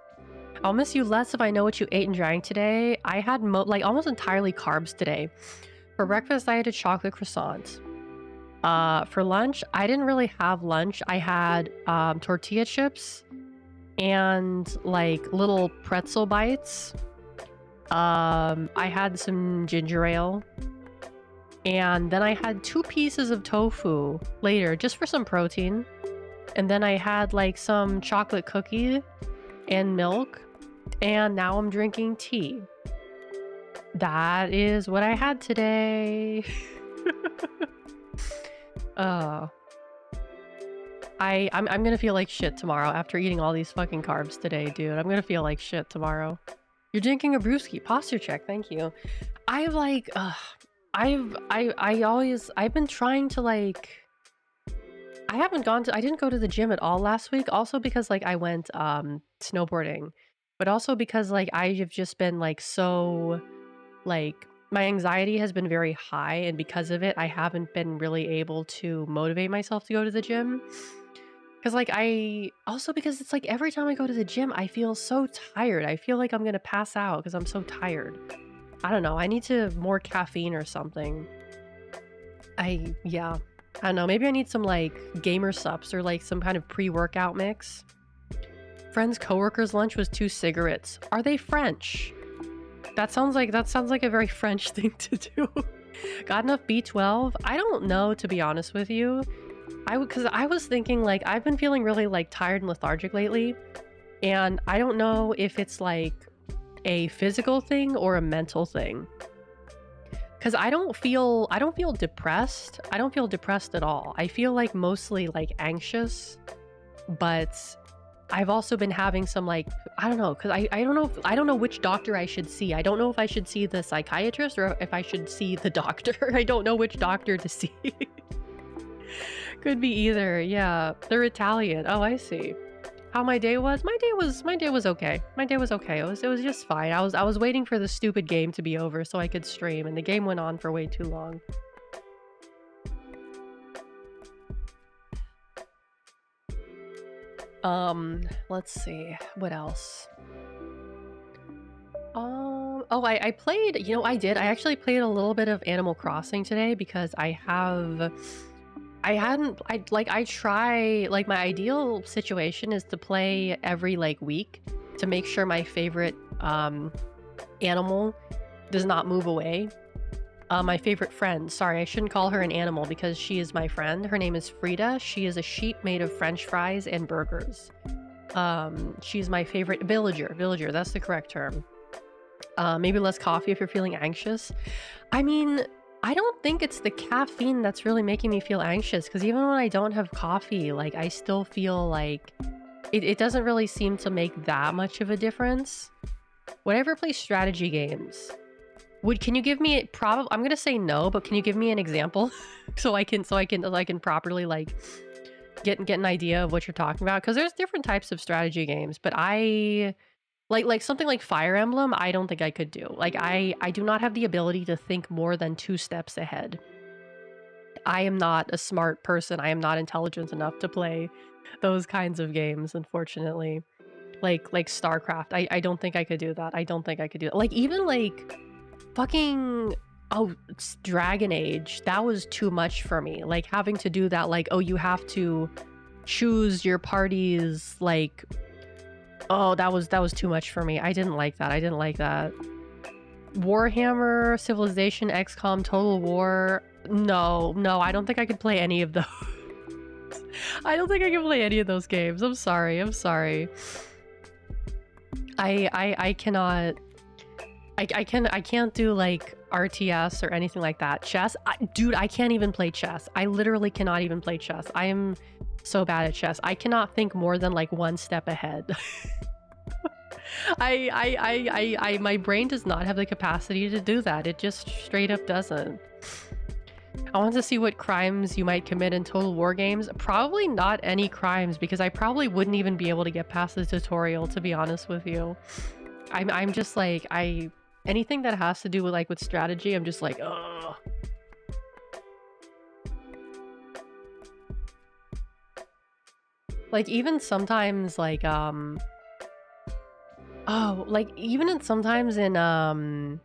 I'll miss you less if I know what you ate and drank today. I had almost entirely carbs today. For breakfast, I had a chocolate croissant. For lunch, I didn't really have lunch. I had tortilla chips and like little pretzel bites. I had some ginger ale. And then I had 2 pieces of tofu later, just for some protein. And then I had like some chocolate cookie and milk. And now I'm drinking tea. That is what I had today. I'm gonna feel like shit tomorrow after eating all these fucking carbs today, dude. I'm gonna feel like shit tomorrow. You're drinking a brewski. Posture check. Thank you. I've been trying to like... I didn't go to the gym at all last week. Also because like I went snowboarding. But also because like I have just been like so... Like my anxiety has been very high, and because of it, I haven't been really able to motivate myself to go to the gym. Because because it's like every time I go to the gym, I feel so tired. I feel like I'm gonna pass out because I'm so tired. I don't know. I need more caffeine or something. I don't know. Maybe I need some like gamer sups or like some kind of pre-workout mix. Friend's coworker's lunch was 2 cigarettes. Are they French? That sounds like a very French thing to do. Got enough B12? I don't know, to be honest with you. Because I was thinking like I've been feeling really like tired and lethargic lately, and I don't know if it's like a physical thing or a mental thing. Because I don't feel depressed. I don't feel depressed at all. I feel like mostly like anxious, but I've also been having some like, I don't know, because I don't know which doctor I should see. I don't know if I should see the psychiatrist or if I should see the doctor. I don't know which doctor to see. Could be either. Yeah, they're Italian. Oh, I see. How my day was? My day was okay. It was just fine. I was waiting for the stupid game to be over so I could stream, and the game went on for way too long. Let's see. What else? Oh, I played, I actually played a little bit of Animal Crossing today because my ideal situation is to play every like week to make sure my favorite animal does not move away. My favorite friend. Sorry, I shouldn't call her an animal because she is my friend. Her name is Frida. She is a sheep made of French fries and burgers. She's my favorite villager. Villager, that's the correct term. Maybe less coffee if you're feeling anxious. I mean, I don't think it's the caffeine that's really making me feel anxious, because even when I don't have coffee, like, I still feel like it doesn't really seem to make that much of a difference. Would I ever play strategy games? Can you give me I'm gonna say no, but can you give me an example so I can properly like get an idea of what you're talking about? Because there's different types of strategy games, but I like something like Fire Emblem, I don't think I could do. Like, I do not have the ability to think more than 2 steps ahead. I am not a smart person. I am not intelligent enough to play those kinds of games, unfortunately. Like StarCraft. I don't think I could do that. I don't think I could do that. Like, even like fucking Dragon Age, that was too much for me. Like, having to do that, like, oh, you have to choose your parties, like, oh, that was too much for me. I didn't like that. I didn't like that. Warhammer, Civilization, XCOM, Total War. No, I don't think I could play any of those. I don't think I can play any of those games. I'm sorry. I cannot. I can't do like RTS or anything like that. Chess, dude, I can't even play chess. I literally cannot even play chess. I am so bad at chess. I cannot think more than like 1 step ahead. My brain does not have the capacity to do that. It just straight up doesn't. I want to see what crimes you might commit in Total War games. Probably not any crimes, because I probably wouldn't even be able to get past the tutorial, to be honest with you. I'm just like, anything that has to do with like with strategy, I'm just like, ugh. Like, even sometimes like sometimes in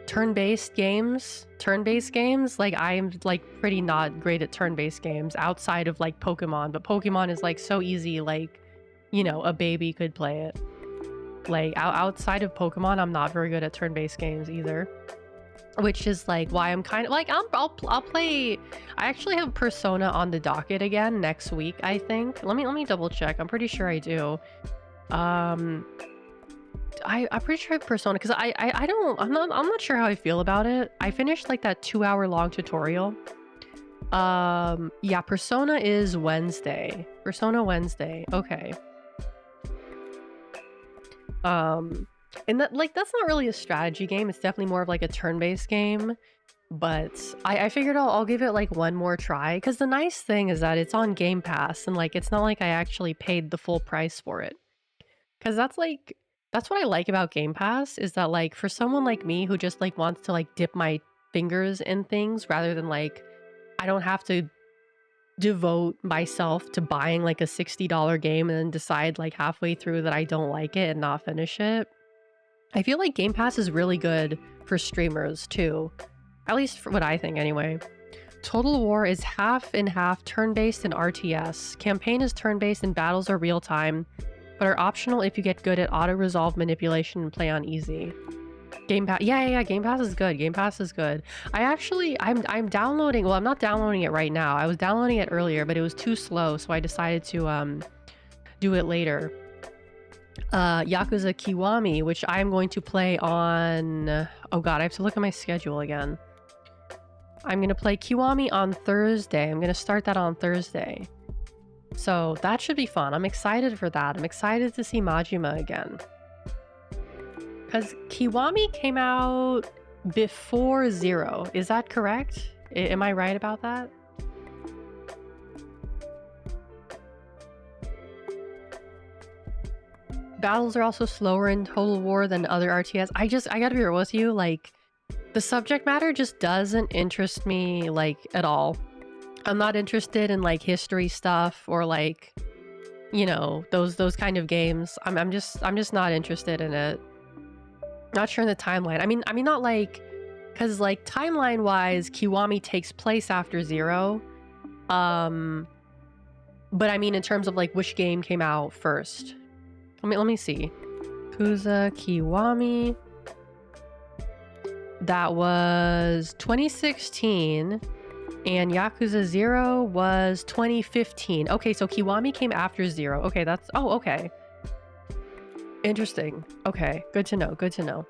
turn-based games, like, I'm like pretty not great at turn-based games outside of like Pokemon, but Pokemon is like so easy, like, you know, a baby could play it. Like, outside of Pokemon, I'm not very good at turn-based games either, which is like why I'm kind of like, I'll play. I actually have Persona on the docket again next week, I think. Let me double check. I'm pretty sure I do. I'm pretty sure I have Persona, because I'm not sure how I feel about it. I finished like that 2-hour long tutorial. Yeah, Persona is Wednesday. Persona Wednesday. Okay. And that, like, that's not really a strategy game. It's definitely more of like a turn-based game. But I figured I'll give it like one more try, because the nice thing is that it's on Game Pass, and like, it's not like I actually paid the full price for it. Because that's what I like about Game Pass, is that like, for someone like me who just like wants to like dip my fingers in things, rather than like, I don't have to devote myself to buying like a $60 game and then decide like halfway through that I don't like it and not finish it. I feel like Game Pass is really good for streamers too. At least for what I think anyway. Total War is half and half turn-based and RTS. Campaign is turn-based and battles are real-time, but are optional if you get good at auto-resolve manipulation and play on easy. Game Pass, yeah, Game Pass is good. Game Pass is good. I'm downloading, well, I'm not downloading it right now. I was downloading it earlier, but it was too slow, so I decided to do it later. Yakuza Kiwami, which I'm going to play on, oh god, I have to look at my schedule again. I'm going to play Kiwami on Thursday. I'm going to start that on Thursday. So that should be fun. I'm excited for that. I'm excited to see Majima again. Because Kiwami came out before 0. Is that correct? Am I right about that? Battles are also slower in Total War than other RTS. I gotta be real with you, like, the subject matter just doesn't interest me, like, at all. I'm not interested in, like, history stuff or, like, you know, those kind of games. I'm just not interested in it. Not sure in the timeline. I mean, not like, because like timeline wise, Kiwami takes place after 0. But I mean, in terms of like which game came out first. Let me see. Yakuza Kiwami. That was 2016. And Yakuza 0 was 2015. Okay, so Kiwami came after 0. Okay, that's... Oh, okay. Interesting. Okay, good to know. Good to know.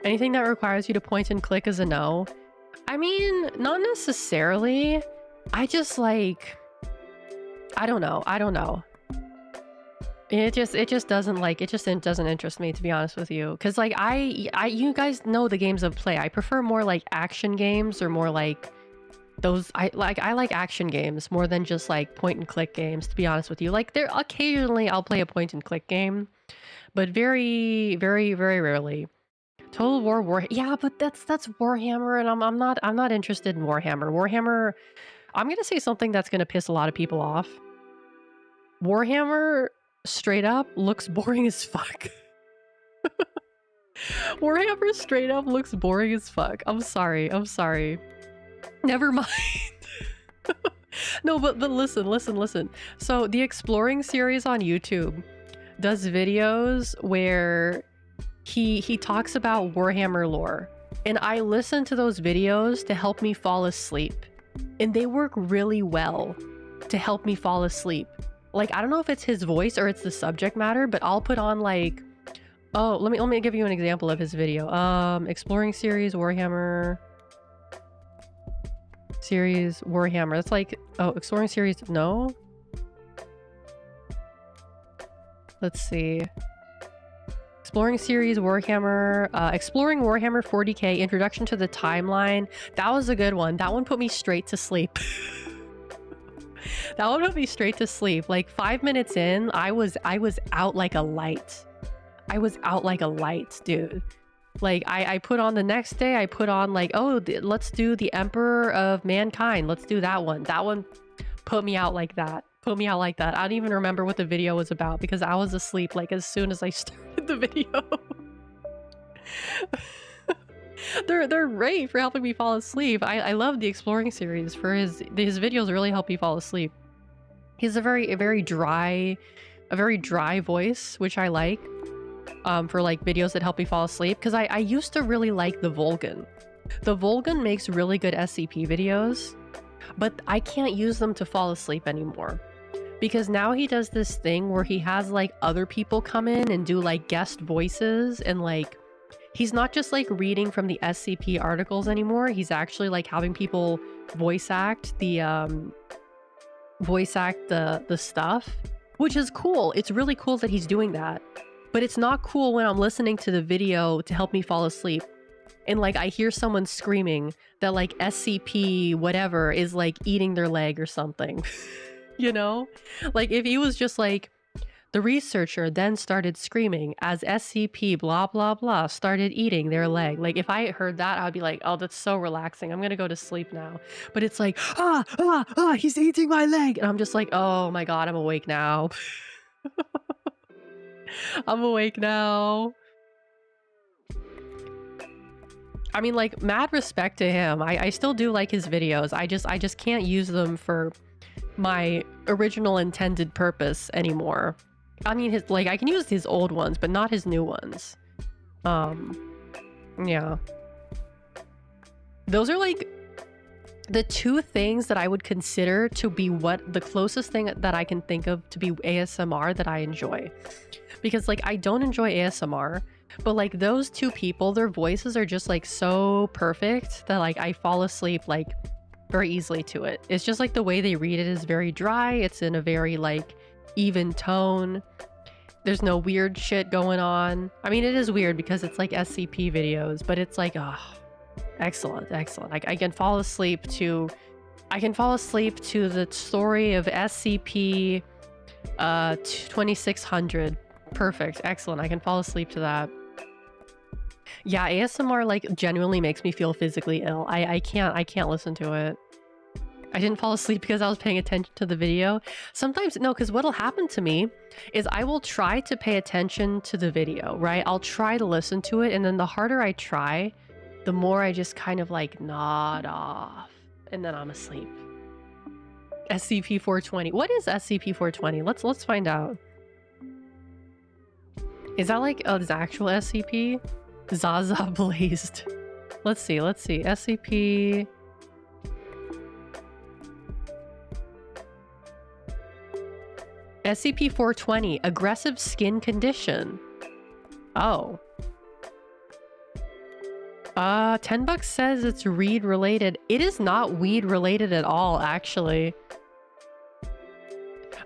Anything that requires you to point and click is a no. I mean, not necessarily. I just like... I don't know. I don't know. It just doesn't like... It just doesn't interest me, to be honest with you. Because like you guys know the games of play. I prefer more like action games or more like... Those I like action games more than just like point and click games, to be honest with you. Like there occasionally I'll play a point and click game, but very rarely. Total War yeah, but that's Warhammer, and I'm not interested in Warhammer. Warhammer, I'm gonna say something that's gonna piss a lot of people off. Warhammer straight up looks boring as fuck. Warhammer straight up looks boring as fuck. I'm sorry. Never mind. No, but listen. So the Exploring series on YouTube does videos where he talks about Warhammer lore. And I listen to those videos to help me fall asleep. And they work really well to help me fall asleep. Like, I don't know if it's his voice or it's the subject matter, but I'll put on like... Oh, let me give you an example of his video. Exploring series, Warhammer... Series Warhammer. That's like, oh, Exploring series, no. Let's see. Exploring series Warhammer, Exploring Warhammer 40k, Introduction to the Timeline. That was a good one. That one put me straight to sleep. That one put me straight to sleep. Like 5 minutes in, I was out like a light. I was out like a light, dude. Like, I put on the next day, I put on like, oh, let's do the Emperor of Mankind. Let's do that one. That one put me out like that. Put me out like that. I don't even remember what the video was about because I was asleep like as soon as I started the video. They're great for helping me fall asleep. I love the Exploring series for his videos really help me fall asleep. He's a very dry voice, which I like. For like videos that help me fall asleep, because I used to really like the Volgan. The Volgan makes really good SCP videos, but I can't use them to fall asleep anymore because now he does this thing where he has like other people come in and do like guest voices, and like he's not just like reading from the SCP articles anymore. He's actually like having people voice act the stuff, which is cool. It's really cool that he's doing that. But it's not cool when I'm listening to the video to help me fall asleep and like I hear someone screaming that like SCP whatever is like eating their leg or something. You know? Like if he was just like, the researcher then started screaming as SCP blah blah blah started eating their leg. Like if I heard that, I'd be like, oh, that's so relaxing. I'm gonna go to sleep now. But it's like, he's eating my leg. And I'm just like, oh my god, I'm awake now. I'm awake now. I mean, like, mad respect to him. I still do like his videos. I just can't use them for my original intended purpose anymore. I mean, I can use his old ones, but not his new ones. Yeah. Those are like the two things that I would consider to be the closest thing that I can think of to be ASMR that I enjoy. Because like I don't enjoy ASMR, but like those two people, their voices are just like so perfect that like I fall asleep like very easily to it. It's just like the way they read it is very dry. It's in a very like even tone. There's no weird shit going on. I mean, it is weird because it's like SCP videos, but it's like, oh, excellent. I can fall asleep to the story of SCP 2600. Perfect. Excellent. I can fall asleep to that. Yeah, ASMR like genuinely makes me feel physically ill. I can't listen to it. I didn't fall asleep because I was paying attention to the video. Sometimes, no, because what'll happen to me is I will try to pay attention to the video, right? I'll try to listen to it, and then the harder I try, the more I just kind of like nod off, and then I'm asleep. SCP-420. What is SCP-420? Let's find out. Is that like this actual SCP? Zaza Blazed. Let's see. SCP. SCP-420, aggressive skin condition. Oh. $10 says it's weed related. It is not weed related at all, actually.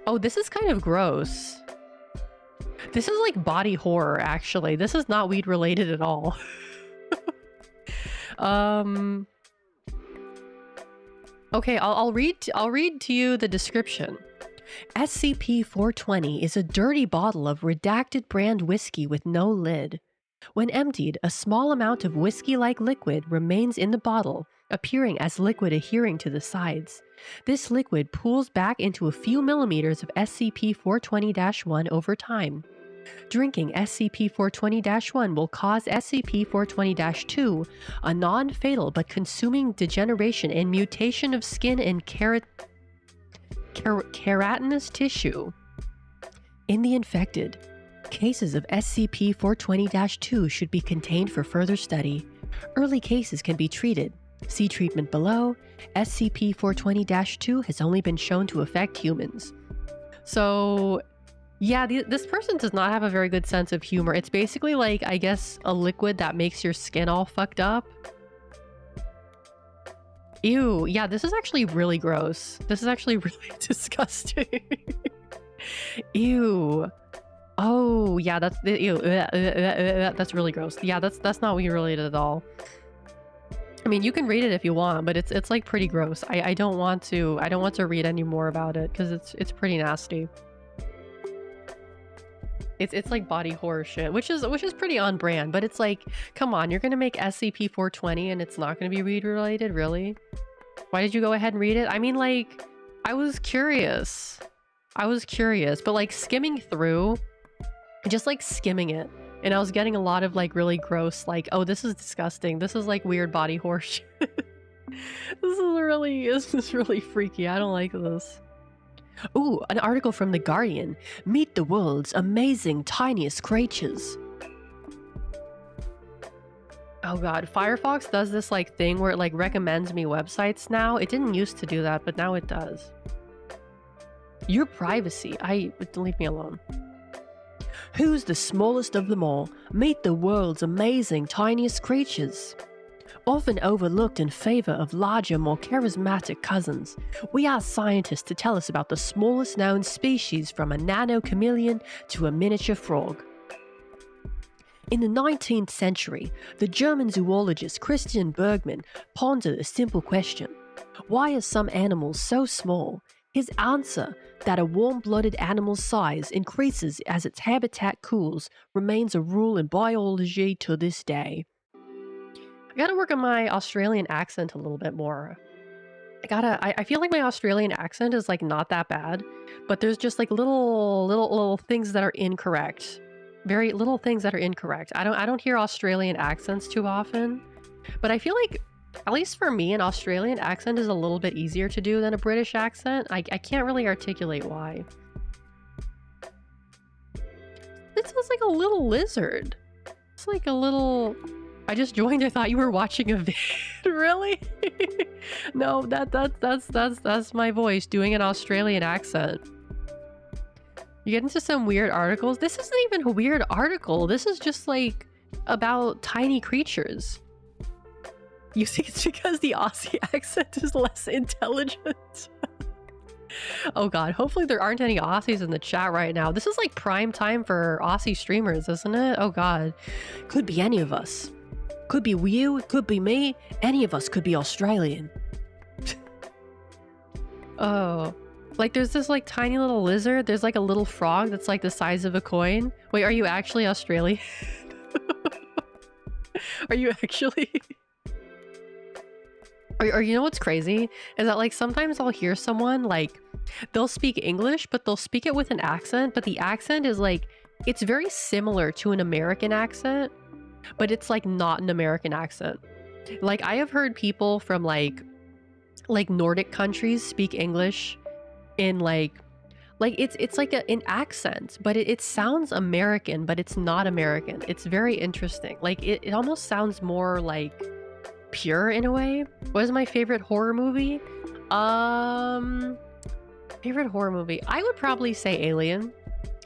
Oh, this is kind of gross. This is like body horror, actually. This is not weed related at all. Okay, I'll read to you the description. SCP-420 is a dirty bottle of redacted brand whiskey with no lid. When emptied, a small amount of whiskey-like liquid remains in the bottle, appearing as liquid adhering to the sides. This liquid pools back into a few millimeters of SCP-420-1 over time. Drinking SCP-420-1 will cause SCP-420-2, a non-fatal but consuming degeneration and mutation of skin and keratinous tissue. In the infected, cases of SCP-420-2 should be contained for further study. Early cases can be treated. See treatment below. SCP-420-2 has only been shown to affect humans. So, yeah, this person does not have a very good sense of humor. It's basically like, I guess, a liquid that makes your skin all fucked up. Ew, yeah, this is actually really gross. This is actually really disgusting. Ew. Oh, yeah, that's ew. That's really gross. Yeah, that's not weed related at all. I mean, you can read it if you want, but it's like pretty gross. I don't want to read any more about it because it's pretty nasty. It's like body horror shit, which is pretty on brand, but it's like, come on, you're gonna make SCP-420 and it's not gonna be weed related, really? Why did you go ahead and read it? I mean, like, I was curious, but like skimming through, just like skimming it, and I was getting a lot of like really gross, like, oh, this is disgusting. This is like weird body horror shit. This is really freaky. I don't like this. Ooh, an article from The Guardian. Meet the world's amazing tiniest creatures. Oh god, Firefox does this like thing where it like recommends me websites now. It didn't used to do that, but now it does. Your privacy. Leave me alone. Who's the smallest of them all? Meet the world's amazing tiniest creatures. Often overlooked in favor of larger, more charismatic cousins, we ask scientists to tell us about the smallest known species, from a nano-chameleon to a miniature frog. In the 19th century, the German zoologist Christian Bergmann pondered a simple question: why are some animals so small? His answer, that a warm-blooded animal's size increases as its habitat cools, remains a rule in biology to this day. I gotta work on my Australian accent a little bit more. I feel like my Australian accent is like not that bad, but there's just like little things that are incorrect. Very little things that are incorrect. I don't hear Australian accents too often, but I feel like, at least for me, an Australian accent is a little bit easier to do than a British accent. I can't really articulate why. This is like a little lizard. It's like a little... I just joined. I thought you were watching a vid. Really? No, that's my voice doing an Australian accent. You get into some weird articles. This isn't even a weird article. This is just like about tiny creatures. You think it's because the Aussie accent is less intelligent? Oh god, hopefully there aren't any Aussies in the chat right now. This is like prime time for Aussie streamers, isn't it? Oh god. Could be any of us. Could be you, could be me, any of us could be Australian. Oh. Like there's this like tiny little lizard, there's like a little frog that's like the size of a coin. Wait, are you actually Australian? Are you actually? Or you know what's crazy? Is that like sometimes I'll hear someone like, they'll speak English, but they'll speak it with an accent, but the accent is like, it's very similar to an American accent, but it's like not an American accent. Like I have heard people from like Nordic countries speak English in like it's like an accent, but it sounds American, but it's not American. It's very interesting. Like it almost sounds more like pure in a way. What is my favorite horror movie? Favorite horror movie? I would probably say Alien.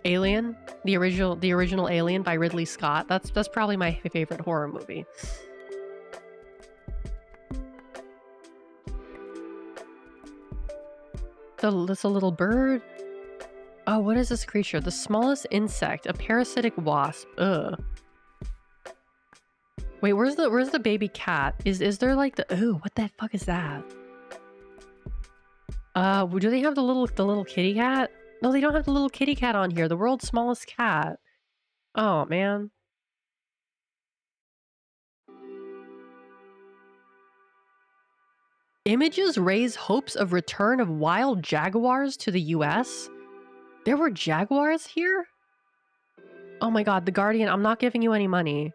Alien, the original Alien by Ridley Scott. That's probably my favorite horror movie. That's a little bird. Oh, what is this creature? The smallest insect, a parasitic wasp. Ugh. Wait, where's the baby cat? Is there like the ooh, what the fuck is that? Do they have the little kitty cat? No, they don't have the little kitty cat on here. The world's smallest cat. Oh, man. Images raise hopes of return of wild jaguars to the US. There were jaguars here? Oh my god, The Guardian, I'm not giving you any money.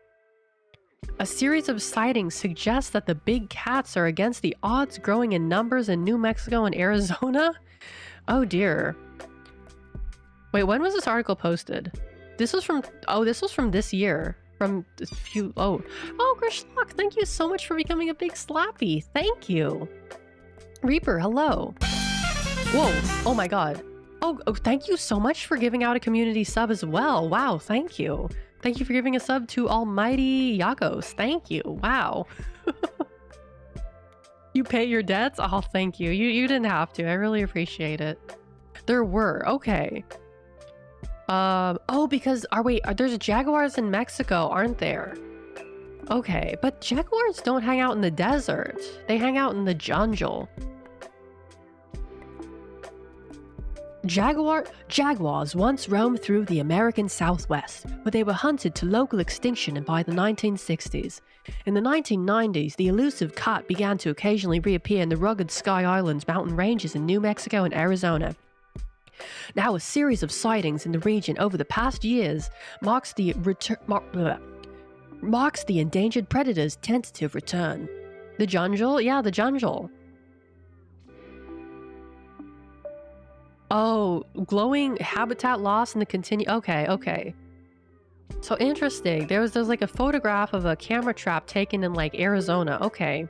A series of sightings suggests that the big cats are against the odds, growing in numbers in New Mexico and Arizona? Oh dear. Wait, when was this article posted? This was from this year. From a few, oh, Grishlock, thank you so much for becoming a big slappy. Thank you. Reaper, hello. Whoa, oh my god. Oh, thank you so much for giving out a community sub as well. Wow, thank you. Thank you for giving a sub to Almighty Yakos. Thank you. Wow. You pay your debts? Oh, thank you. You didn't have to. I really appreciate it. There were. Okay. Oh, because there's jaguars in Mexico, aren't there? Okay, but jaguars don't hang out in the desert. They hang out in the jungle. Jaguars once roamed through the American Southwest, but they were hunted to local extinction by the 1960s. In the 1990s, the elusive cat began to occasionally reappear in the rugged Sky Islands mountain ranges in New Mexico and Arizona. Now, a series of sightings in the region over the past years marks the endangered predator's tentative return. The jungle? Yeah, the jungle. Oh, glowing habitat loss and the continue. Okay. So interesting. There's like a photograph of a camera trap taken in like Arizona. Okay.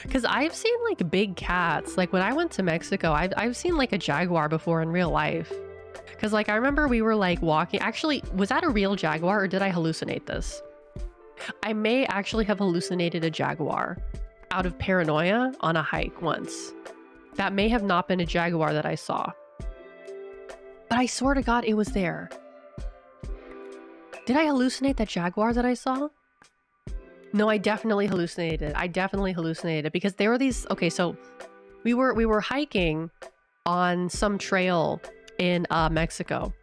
Because I've seen like big cats. Like when I went to Mexico, I've seen like a jaguar before in real life. Because like I remember we were like walking. Actually, was that a real jaguar or did I hallucinate this? I may actually have hallucinated a jaguar out of paranoia on a hike once. That may have not been a jaguar that I saw. But I swear to God it was there. Did I hallucinate that jaguar that I saw? No, I definitely hallucinated. Because there were these. Okay, so we were hiking on some trail in Mexico,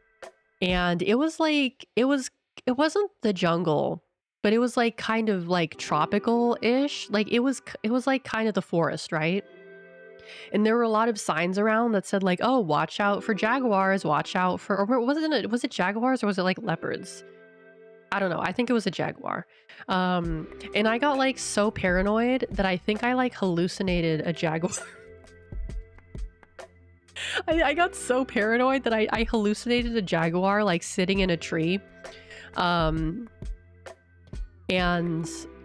and it was like it wasn't the jungle, but it was like kind of like tropical-ish. Like it was like kind of the forest, right? And there were a lot of signs around that said like, oh, watch out for jaguars, watch out for, or was it jaguars or was it like leopards? I don't know. I think it was a jaguar. And I got like so paranoid that I think I like hallucinated a jaguar. I got so paranoid that I hallucinated a jaguar like sitting in a tree. And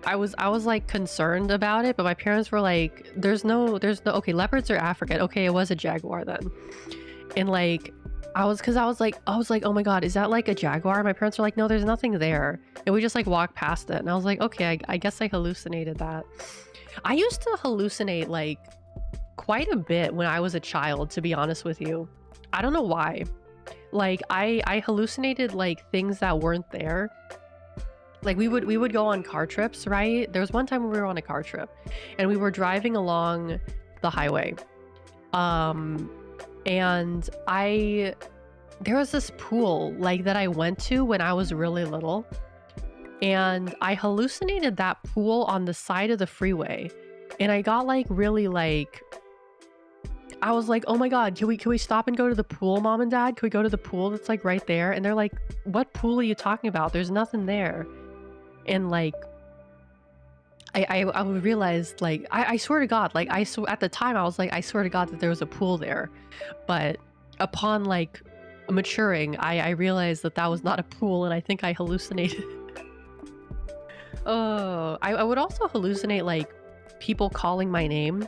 I was like concerned about it, but my parents were like, there's no, okay, leopards are African. Okay, it was a jaguar then. And like, I was like, oh my God, is that like a jaguar? My parents were like, no, there's nothing there. And we just like walked past it. And I was like, okay, I guess I hallucinated that. I used to hallucinate like quite a bit when I was a child, to be honest with you. I don't know why. Like I hallucinated like things that weren't there. Like we would go on car trips, right? There was one time when we were on a car trip and we were driving along the highway. And there was this pool like that I went to when I was really little, and I hallucinated that pool on the side of the freeway, and I got like really like, I was like, oh my God, can we stop and go to the pool, Mom and Dad? Can we go to the pool that's like right there? And they're like, what pool are you talking about? There's nothing there. And like, I realized like, I swear to God, like at the time I was like, I swear to God that there was a pool there. But upon like maturing, I realized that was not a pool, and I think I hallucinated. Oh, I would also hallucinate like people calling my name,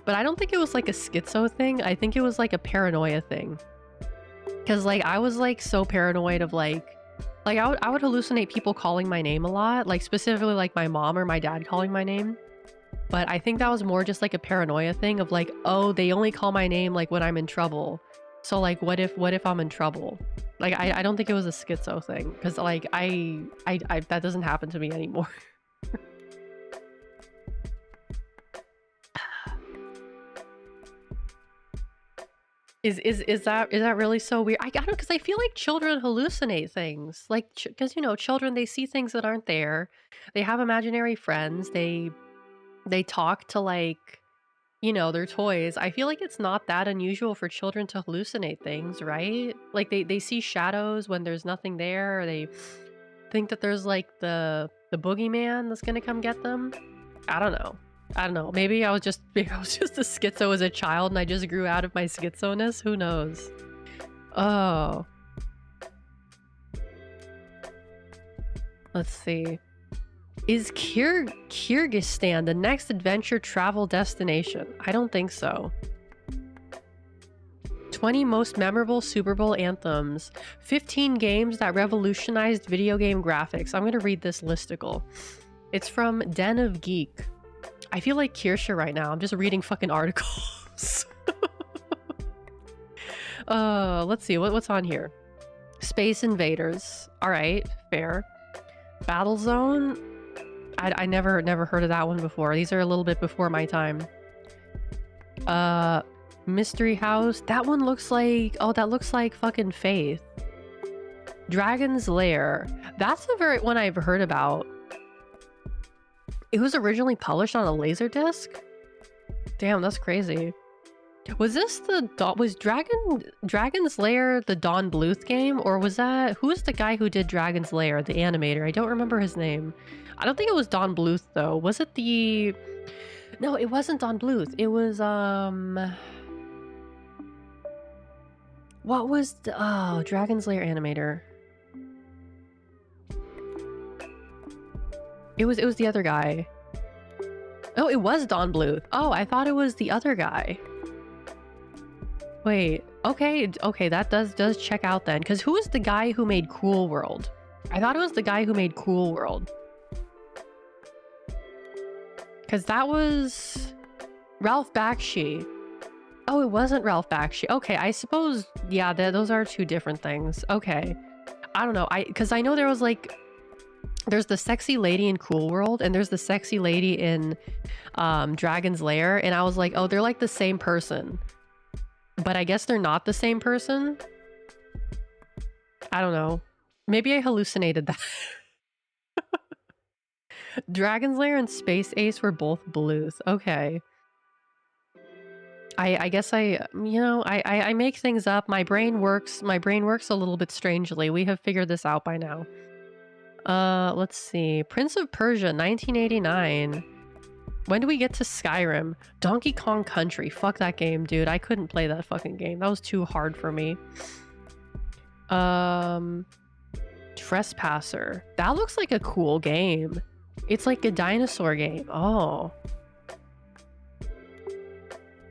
but I don't think it was like a schizo thing. I think it was like a paranoia thing. Cause like I was like so paranoid of like I would hallucinate people calling my name a lot, like specifically like my mom or my dad calling my name. But I think that was more just like a paranoia thing of like, oh, they only call my name like when I'm in trouble. So like, what if I'm in trouble? Like, I don't think it was a schizo thing, because like I that doesn't happen to me anymore. Is that really so weird? I don't, because I feel like children hallucinate things, like because you know, children, they see things that aren't there. They have imaginary friends. They talk to like, you know, their toys. I feel like it's not that unusual for children to hallucinate things, right? Like they see shadows when there's nothing there, or they think that there's like the boogeyman that's gonna come get them. I don't know. I don't know. Maybe I was just a schizo as a child and I just grew out of my schizoness. Who knows? Oh. Let's see. Is Kyrgyzstan the next adventure travel destination? I don't think so. 20 most memorable Super Bowl anthems. 15 games that revolutionized video game graphics. I'm gonna read this listicle. It's from Den of Geek. I feel like Kirsha right now. I'm just reading fucking articles. Let's see. What's on here? Space Invaders. All right, fair. Battlezone. I never heard of that one before. These are a little bit before my time. Mystery House. That one looks like... Oh, that looks like fucking Faith. Dragon's Lair. That's the very one I've heard about. It was originally published on a Laserdisc? Damn, that's crazy. Was this was Dragon's Lair the Don Bluth game? Or was that... Who was the guy who did Dragon's Lair, the animator? I don't remember his name. I don't think it was Don Bluth, though. Was it the... No, it wasn't Don Bluth. It was, What was the... Oh, Dragon's Lair animator. It was the other guy. Oh, it was Don Bluth. Oh, I thought it was the other guy. Wait, okay, that does check out then. Because who is the guy who made Cruel World? I thought it was the guy who made Cruel World. Because that was Ralph Bakshi. Oh, it wasn't Ralph Bakshi. Okay, I suppose, yeah, those are two different things. Okay. I don't know. Because I know there was like... There's the sexy lady in Cool World, and there's the sexy lady in Dragon's Lair, and I was like, oh, they're like the same person. But I guess they're not the same person? I don't know. Maybe I hallucinated that. Dragon's Lair and Space Ace were both Bluth. Okay. I guess I make things up. My brain works a little bit strangely. We have figured this out by now. Let's see. Prince of Persia, 1989. When do we get to Skyrim? Donkey Kong Country. Fuck that game, dude. I couldn't play that fucking game. That was too hard for me. Trespasser. That looks like a cool game. It's like a dinosaur game. Oh.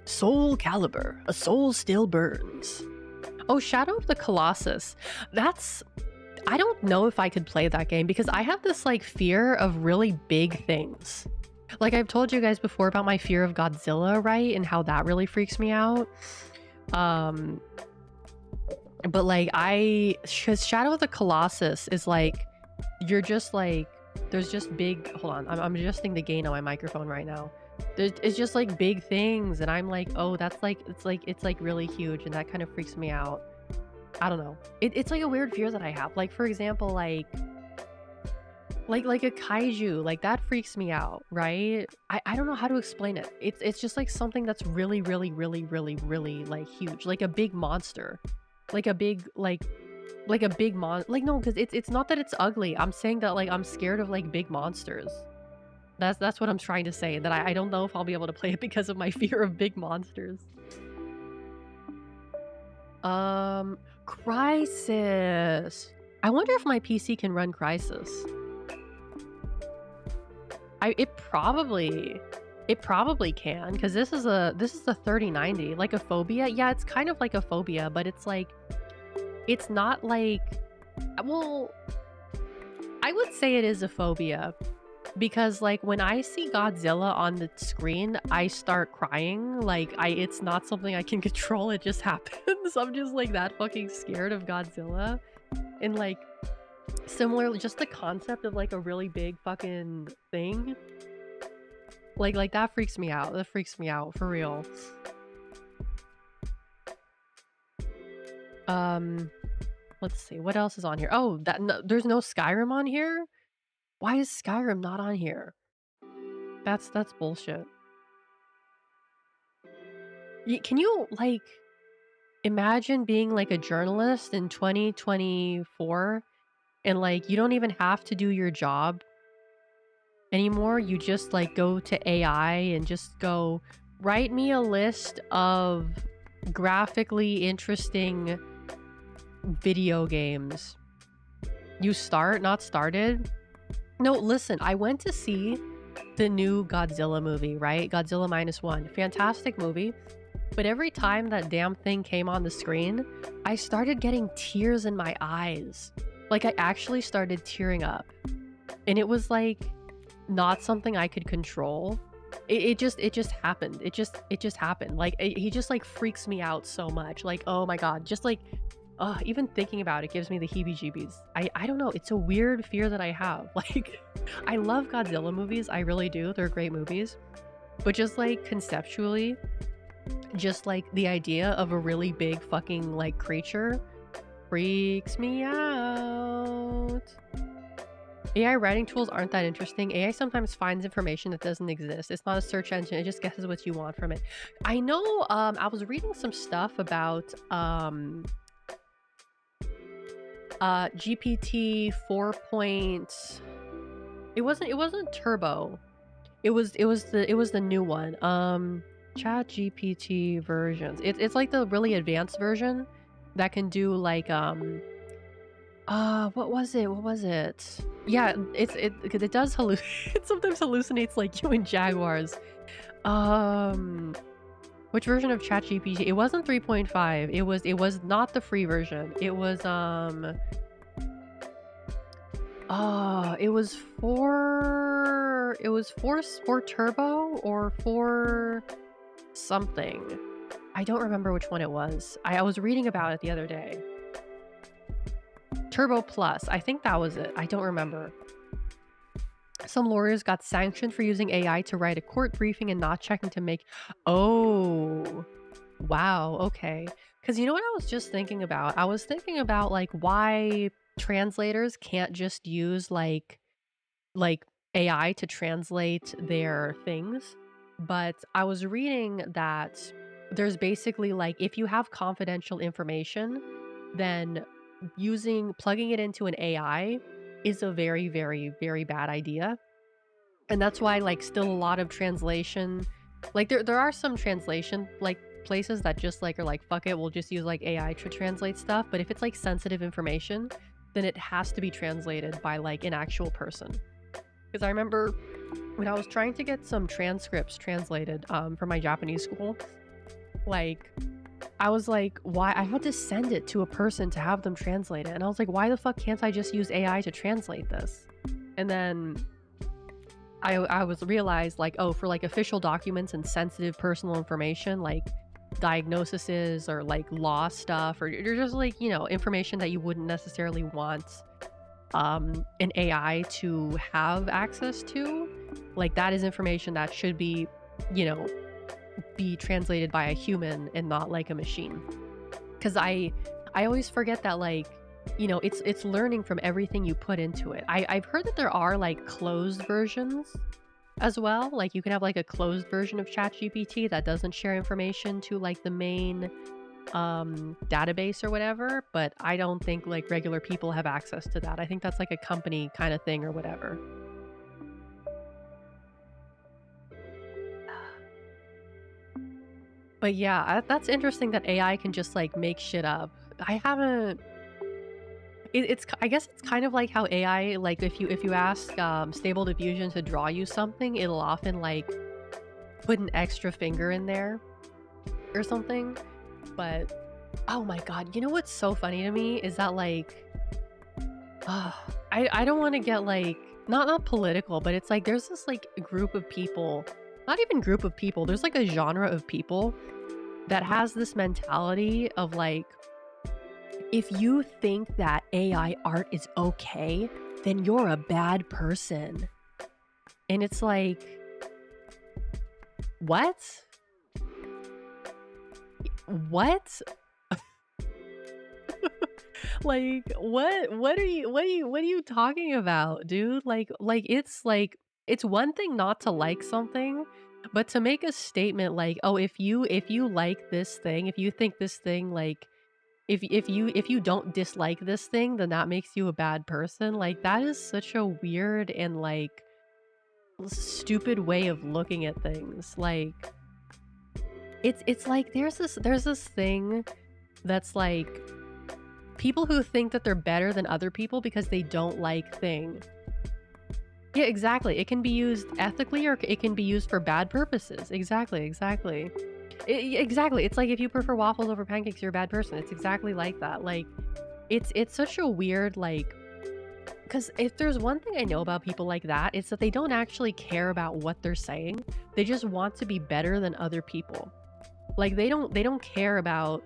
Soul Calibur. A soul still burns. Oh, Shadow of the Colossus. That's... I don't know if I could play that game because I have this like fear of really big things. Like I've told you guys before about my fear of Godzilla, right? And how that really freaks me out. But like Shadow of the Colossus is like, you're just like, there's just big, hold on, I'm adjusting the gain on my microphone right now. It's just like big things and I'm like, oh, that's like, it's like really huge and that kind of freaks me out. I don't know. It's like a weird fear that I have. Like, for example, like a kaiju, like that freaks me out, right? I don't know how to explain it. It's just like something that's really, really, really, really, really like huge, like a big monster, like a big, like a big no, because it's not that it's ugly. I'm saying that like I'm scared of like big monsters. That's what I'm trying to say, that I don't know if I'll be able to play it because of my fear of big monsters. Crysis. I wonder if my PC can run Crysis. It It probably can, because this is a 3090, like a phobia. Yeah, it's kind of like a phobia, but it's like it's not like, well, I would say it is a phobia because like when I see Godzilla on the screen, I start crying. Like it's not something I can control. It just happens. I'm just like that fucking scared of Godzilla. And like similarly, just the concept of like a really big fucking thing. Like that freaks me out. That freaks me out for real. Let's see. What else is on here? Oh, there's no Skyrim on here? Why is Skyrim not on here? That's bullshit. Can you like imagine being like a journalist in 2024 and like you don't even have to do your job anymore? You just like go to AI and just go write me a list of graphically interesting video games. You start, not started. No, listen, I went to see the new Godzilla movie, right? Godzilla -1. Fantastic movie. But every time that damn thing came on the screen, I started getting tears in my eyes. Like I actually started tearing up. And it was like not something I could control. It just happened. It just happened. Like he just like freaks me out so much. Like, oh my God, just like even thinking about it gives me the heebie-jeebies. I don't know. It's a weird fear that I have. Like, I love Godzilla movies. I really do. They're great movies. But just like conceptually, just like the idea of a really big fucking like creature freaks me out. AI writing tools aren't that interesting. AI sometimes finds information that doesn't exist. It's not a search engine. It just guesses what you want from it. I know I was reading some stuff about GPT 4. It wasn't Turbo. It was the new one. Chat GPT versions. It's like the really advanced version that can do like what was it? Yeah, because it does it sometimes hallucinates like human jaguars. Which version of ChatGPT? It wasn't 3.5. It was not the free version. It was it was for Turbo or for something. I don't remember which one it was. I was reading about it the other day. Turbo Plus. I think that was it. I don't remember. Some lawyers got sanctioned for using AI to write a court briefing and not checking to make... Oh, wow. Okay. Because you know what I was just thinking about? I was thinking about like why translators can't just use like AI to translate their things. But I was reading that there's basically like if you have confidential information, then plugging it into an AI is a very, very, very bad idea. And that's why like still a lot of translation, like there are some translation like places that just like are like, fuck it, we'll just use like AI to translate stuff. But if it's like sensitive information, then it has to be translated by like an actual person. Because I remember when I was trying to get some transcripts translated for my Japanese school, like I was like, why? I had to send it to a person to have them translate it. And I was like, why the fuck can't I just use AI to translate this? And then I was realized like, oh, for like official documents and sensitive personal information, like diagnoses or like law stuff, or just like, you know, information that you wouldn't necessarily want an AI to have access to, like that is information that should be, you know, be translated by a human and not like a machine. Because I always forget that like, you know, it's learning from everything you put into it. I've heard that there are like closed versions as well. Like you can have like a closed version of ChatGPT that doesn't share information to like the main database or whatever, but I don't think like regular people have access to that. I think that's like a company kind of thing or whatever. But yeah, that's interesting that AI can just like make shit up. I haven't. I guess it's kind of like how AI, like if you ask Stable Diffusion to draw you something, it'll often like put an extra finger in there or something. But oh my god, you know what's so funny to me is that like I don't want to get like not political, but it's like there's this like group of people, not even group of people, there's like a genre of people that has this mentality of like, if you think that AI art is okay, then you're a bad person. And it's like, what? What? Like, what are you talking about, dude? Like it's one thing not to like something, but to make a statement like, oh, if you like this thing, if you think this thing like if you don't dislike this thing, then that makes you a bad person. Like that is such a weird and like stupid way of looking at things. Like it's like there's this thing that's like people who think that they're better than other people because they don't like thing. Yeah, exactly. It can be used ethically or it can be used for bad purposes. Exactly. Exactly. It's like if you prefer waffles over pancakes, you're a bad person. It's exactly like that. Like it's such a weird like, because if there's one thing I know about people like that, it's that they don't actually care about what they're saying. They just want to be better than other people. Like they don't care about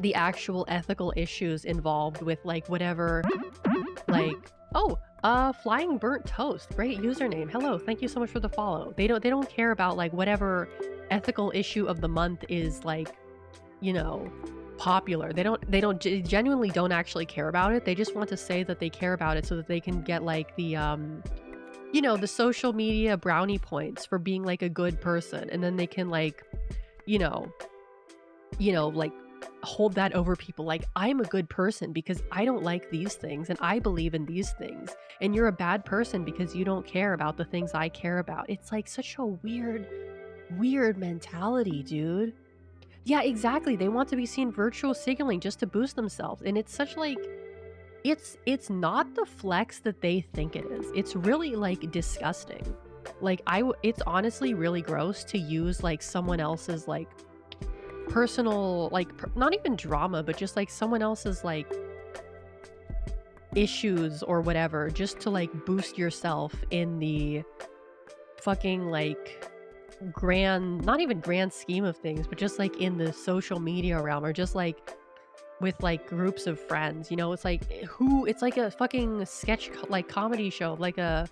the actual ethical issues involved with like whatever, like, oh, flying burnt toast, great username, hello, thank you so much for the follow. They don't care about like whatever ethical issue of the month is like, you know, popular. They genuinely don't actually care about it. They just want to say that they care about it so that they can get like the you know, the social media brownie points for being like a good person, and then they can like, you know, like hold that over people like, I'm a good person because I don't like these things and I believe in these things, and you're a bad person because you don't care about the things I care about. It's like such a weird mentality, dude. Yeah, exactly. They want to be seen virtual signaling just to boost themselves, and it's such like it's not the flex that they think it is. It's really like disgusting. Like it's honestly really gross to use like someone else's like personal like not even drama, but just like someone else's like issues or whatever just to like boost yourself in the fucking like grand, not even grand scheme of things, but just like in the social media realm, or just like with like groups of friends, you know. It's like it's like a fucking sketch like comedy show, like a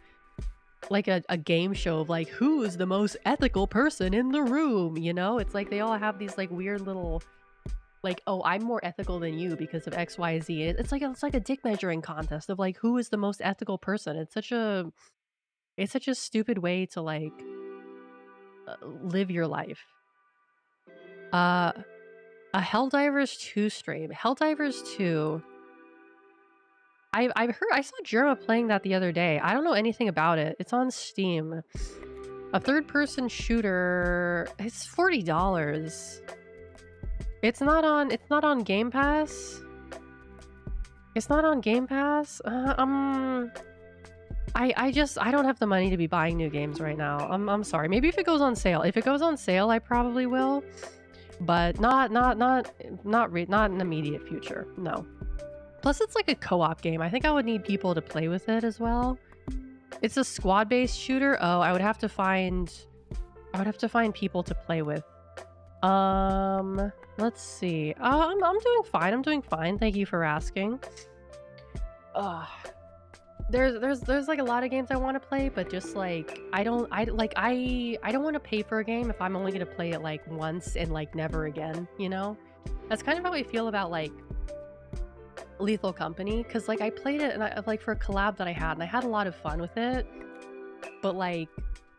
game show of like who's the most ethical person in the room, you know. It's like they all have these like weird little like, oh, I'm more ethical than you because of XYZ. It's like a dick measuring contest of like who is the most ethical person. It's such a stupid way to like live your life. A Helldivers 2 stream. Helldivers 2. I've heard, I saw Jerma playing that the other day. I don't know anything about it. It's on Steam. A third-person shooter. It's $40. It's not on Game Pass. It's not on Game Pass. I don't have the money to be buying new games right now. I'm sorry. Maybe if it goes on sale. If it goes on sale, I probably will. But not in the immediate future. No. Plus, it's like a co-op game. I think I would need people to play with it as well. It's a squad-based shooter. Oh, I would have to find people to play with. Let's see. I'm doing fine. I'm doing fine. Thank you for asking. There's like a lot of games I want to play, but just like I don't want to pay for a game if I'm only gonna play it like once and like never again, you know? That's kind of how I feel about like Lethal Company, because like I played it and I like for a collab that I had, and I had a lot of fun with it, but like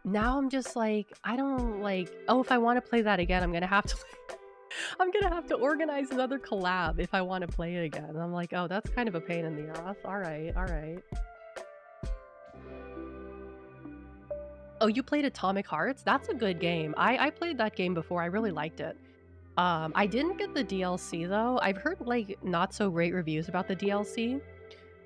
now I'm just like, I don't like, oh, if I want to play that again, I'm gonna have to organize another collab if I want to play it again. And I'm like, oh, that's kind of a pain in the ass. All right. Oh, you played Atomic Hearts? That's a good game. I played that game before. I really liked it. I didn't get the DLC though. I've heard like not so great reviews about the DLC.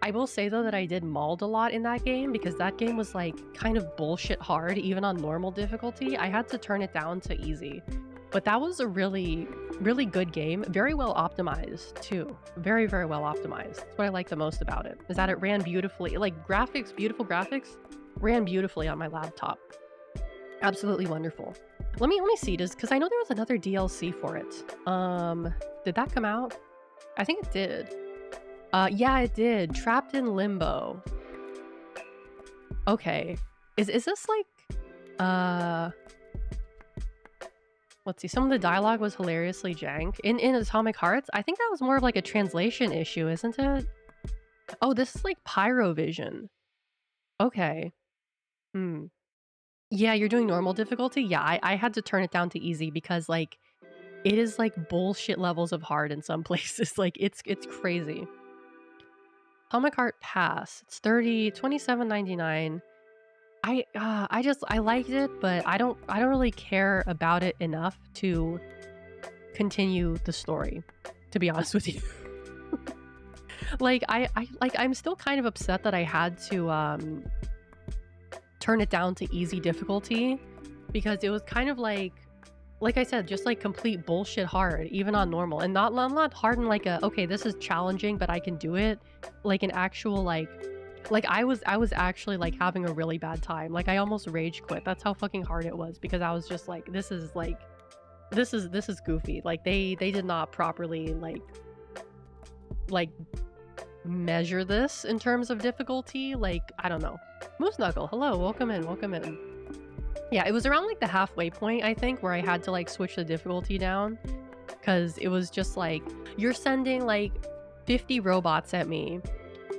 I will say though that I did mauled a lot in that game because that game was like kind of bullshit hard even on normal difficulty. I had to turn it down to easy. But that was a really, really good game. Very well optimized too. Very, very well optimized. That's what I like the most about it, is that it ran beautifully. Like graphics, beautiful graphics, ran beautifully on my laptop. Absolutely wonderful. Let me see, because I know there was another DLC for it. Did that come out? I think it did. Yeah, it did. Trapped in Limbo. Okay. Is this like let's see, some of the dialogue was hilariously jank. In Atomic Hearts, I think that was more of like a translation issue, isn't it? Oh, this is like Pyrovision. Okay. Hmm. Yeah, you're doing normal difficulty? Yeah, I had to turn it down to easy because like it is like bullshit levels of hard in some places. Like it's crazy. Atomic Heart Pass. It's 27.99. I liked it, but I don't really care about it enough to continue the story, to be honest with you. Like I'm still kind of upset that I had to turn it down to easy difficulty because it was kind of like I said, just like complete bullshit hard, even on normal, and not hard in like a okay, this is challenging, but I can do it, like an actual like I was actually like having a really bad time. Like I almost rage quit. That's how fucking hard it was because I was just like, this is goofy. Like they did not properly like measure this in terms of difficulty. Like I don't know. Moose Knuckle, hello, welcome in, welcome in. Yeah, it was around like the halfway point, I think, where I had to like switch the difficulty down because it was just like you're sending like 50 robots at me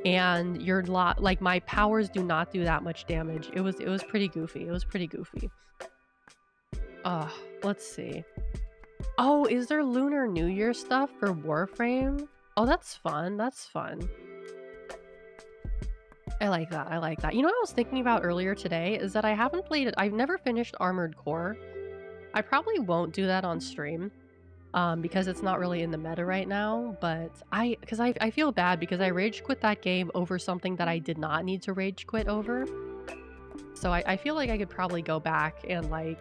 and you're like my powers do not do that much damage. It was pretty goofy. It was pretty goofy. Let's see. Oh, is there Lunar New Year stuff for Warframe? Oh, that's fun. That's fun. I like that. I like that. You know what I was thinking about earlier today is that I haven't played it. I've never finished Armored Core. I probably won't do that on stream because it's not really in the meta right now. But I feel bad because I rage quit that game over something that I did not need to rage quit over. So I feel like I could probably go back and like,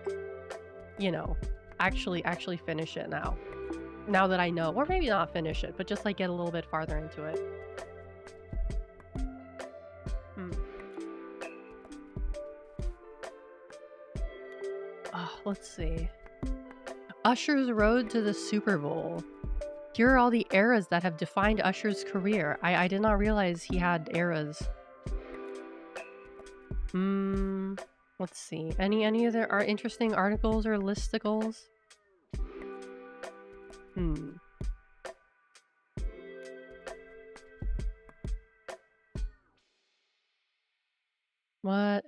you know, actually finish it now. Now that I know, or maybe not finish it, but just like get a little bit farther into it. Let's see. Usher's road to the Super Bowl. Here are all the eras that have defined Usher's career. I did not realize he had eras. Let's see. Any other interesting articles or listicles? What?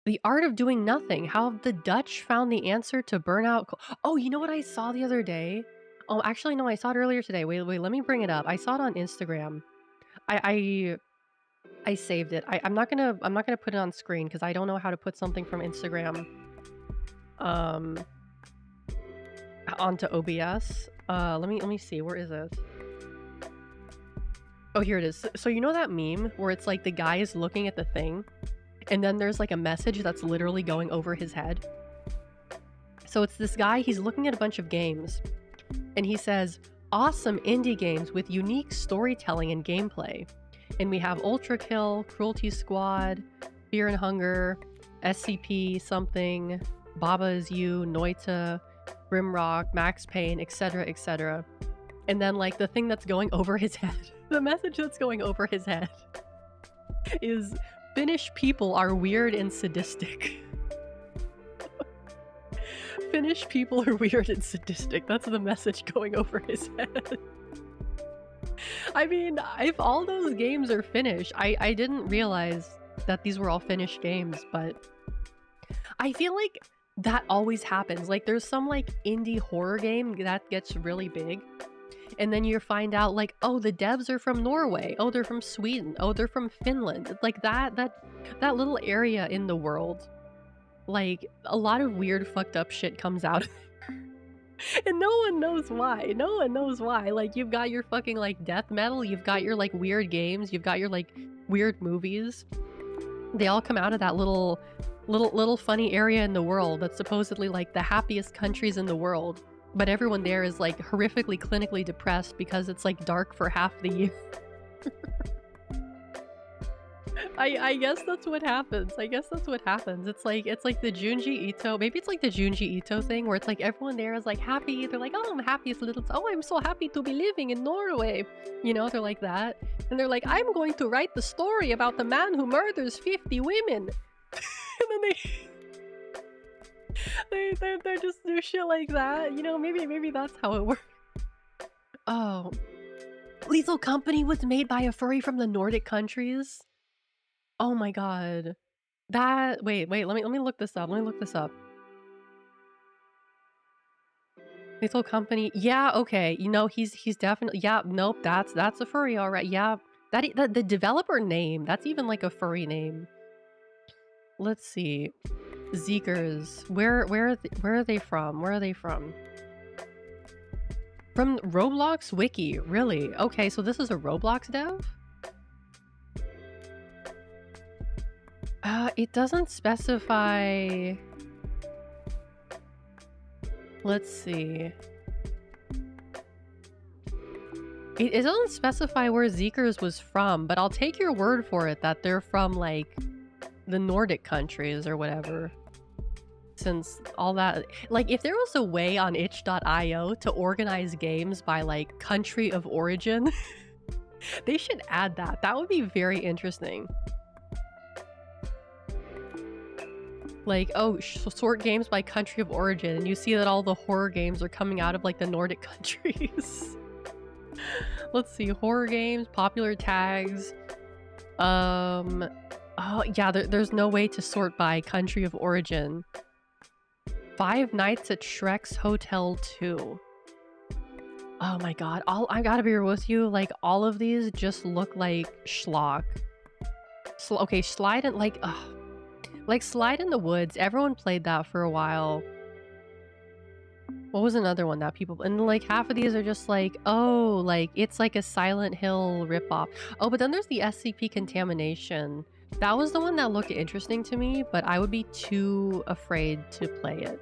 The Art of Doing Nothing. How the Dutch found the answer to burnout. Oh, you know what I saw the other day? Oh, actually, no, I saw it earlier today. Wait, let me bring it up. I saw it on Instagram. I saved it. I'm not gonna put it on screen because I don't know how to put something from Instagram onto OBS. Let me see. Where is it? Oh, here it is. So you know that meme where it's like the guy is looking at the thing and then there's like a message that's literally going over his head? So it's this guy, he's looking at a bunch of games and he says, awesome indie games with unique storytelling and gameplay. And we have Ultra Kill, Cruelty Squad, Fear and Hunger, SCP something, Baba Is You, Noita, Grimrock, Max Payne, etc., etc. And then like the thing that's going over his head, the message that's going over his head is Finnish people are weird and sadistic. Finnish people are weird and sadistic. That's the message going over his head. I mean, if all those games are Finnish, I didn't realize that these were all Finnish games, but I feel like that always happens. Like there's some like indie horror game that gets really big and then you find out like, oh, the devs are from Norway, oh, they're from Sweden, oh, they're from Finland. Like that little area in the world, like a lot of weird fucked up shit comes out of there. And no one knows why. No one knows why. Like, you've got your fucking, like, death metal, you've got your, like, weird games, you've got your, like, weird movies. They all come out of that little funny area in the world that's supposedly, like, the happiest countries in the world. But everyone there is, like, horrifically clinically depressed because it's, like, dark for half the year. I guess that's what happens. I guess that's what happens. It's like the Junji Ito. Maybe it's like the Junji Ito thing where it's like everyone there is like happy. They're like, oh, I'm happy as little. Oh, I'm so happy to be living in Norway. You know, they're like that. And they're like, I'm going to write the story about the man who murders 50 women. And then they just do shit like that. You know, maybe that's how it works. Oh. Lethal Company was made by a furry from the Nordic countries. Oh my god. That wait, let me look this up. Let me look this up. Lethal Company. Yeah, okay. You know, he's definitely, yeah, nope, that's a furry, all right. Yeah. That the developer name, that's even like a furry name. Let's see. Zeekers. Where are they from? Where are they from? From Roblox Wiki. Really? Okay, so this is a Roblox dev? It doesn't specify. Let's see. It doesn't specify where Zeekers was from, but I'll take your word for it that they're from, like, the Nordic countries or whatever. Since all that, like, if there was a way on itch.io to organize games by, like, country of origin, they should add that. That would be very interesting. Like, oh, sort games by country of origin, and you see that all the horror games are coming out of, like, the Nordic countries. Let's see, horror games, popular tags. Oh, yeah, there's no way to sort by country of origin. Five Nights at Shrek's Hotel 2. Oh my god, I gotta be real with you, like, all of these just look like schlock. Okay, Slide in, like, ugh. Like, Slide in the Woods, everyone played that for a while. What was another one that people... And, like, half of these are just like, oh, like, it's like a Silent Hill ripoff. Oh, but then there's the SCP Contamination. That was the one that looked interesting to me, but I would be too afraid to play it.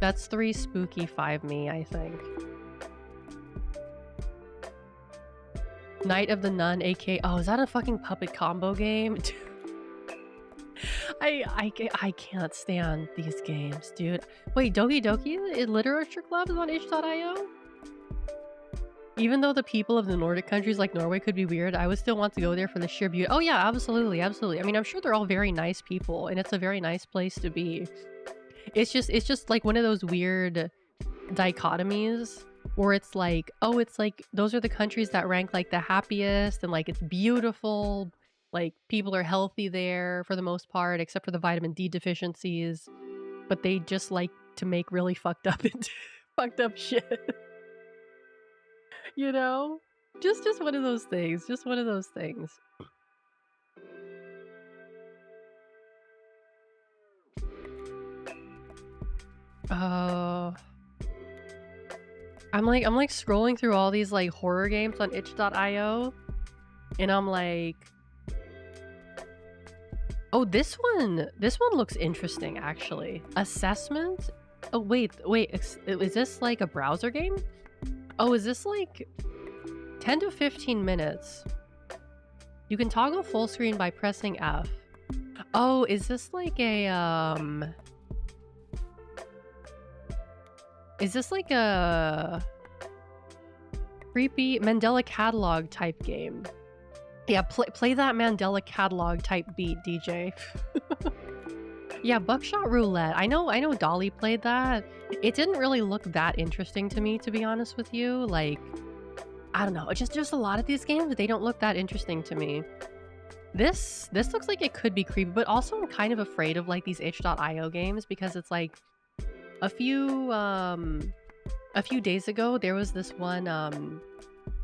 That's 3 spooky, 5 me, I think. Night of the Nun, aka... Oh, is that a fucking puppet combo game? I can't stand these games, dude. Wait, Doki Doki Literature Club is on itch.io? Even though the people of the Nordic countries like Norway could be weird, I would still want to go there for the sheer beauty. Oh yeah, absolutely, absolutely. I mean, I'm sure they're all very nice people, and it's a very nice place to be. It's just like one of those weird dichotomies where it's like, oh, it's like those are the countries that rank like the happiest, and like it's beautiful. Like, people are healthy there for the most part, except for the vitamin D deficiencies. But they just like to make really fucked up shit. You know? Just one of those things. Just one of those things. I'm like scrolling through all these like horror games on itch.io, and I'm like, oh, this one looks interesting, actually. Assessment? Oh, wait, is this like a browser game? Oh, is this like 10 to 15 minutes? You can toggle full screen by pressing F. Oh, is this like a, is this like a creepy Mandela Catalog type game? Yeah, play that Mandela Catalog type beat, DJ. Yeah, Buckshot Roulette. I know Dolly played that. It didn't really look that interesting to me, to be honest with you. Like, I don't know. Just a lot of these games, they don't look that interesting to me. This looks like it could be creepy, but also I'm kind of afraid of like these itch.io games because it's like a few days ago there was this one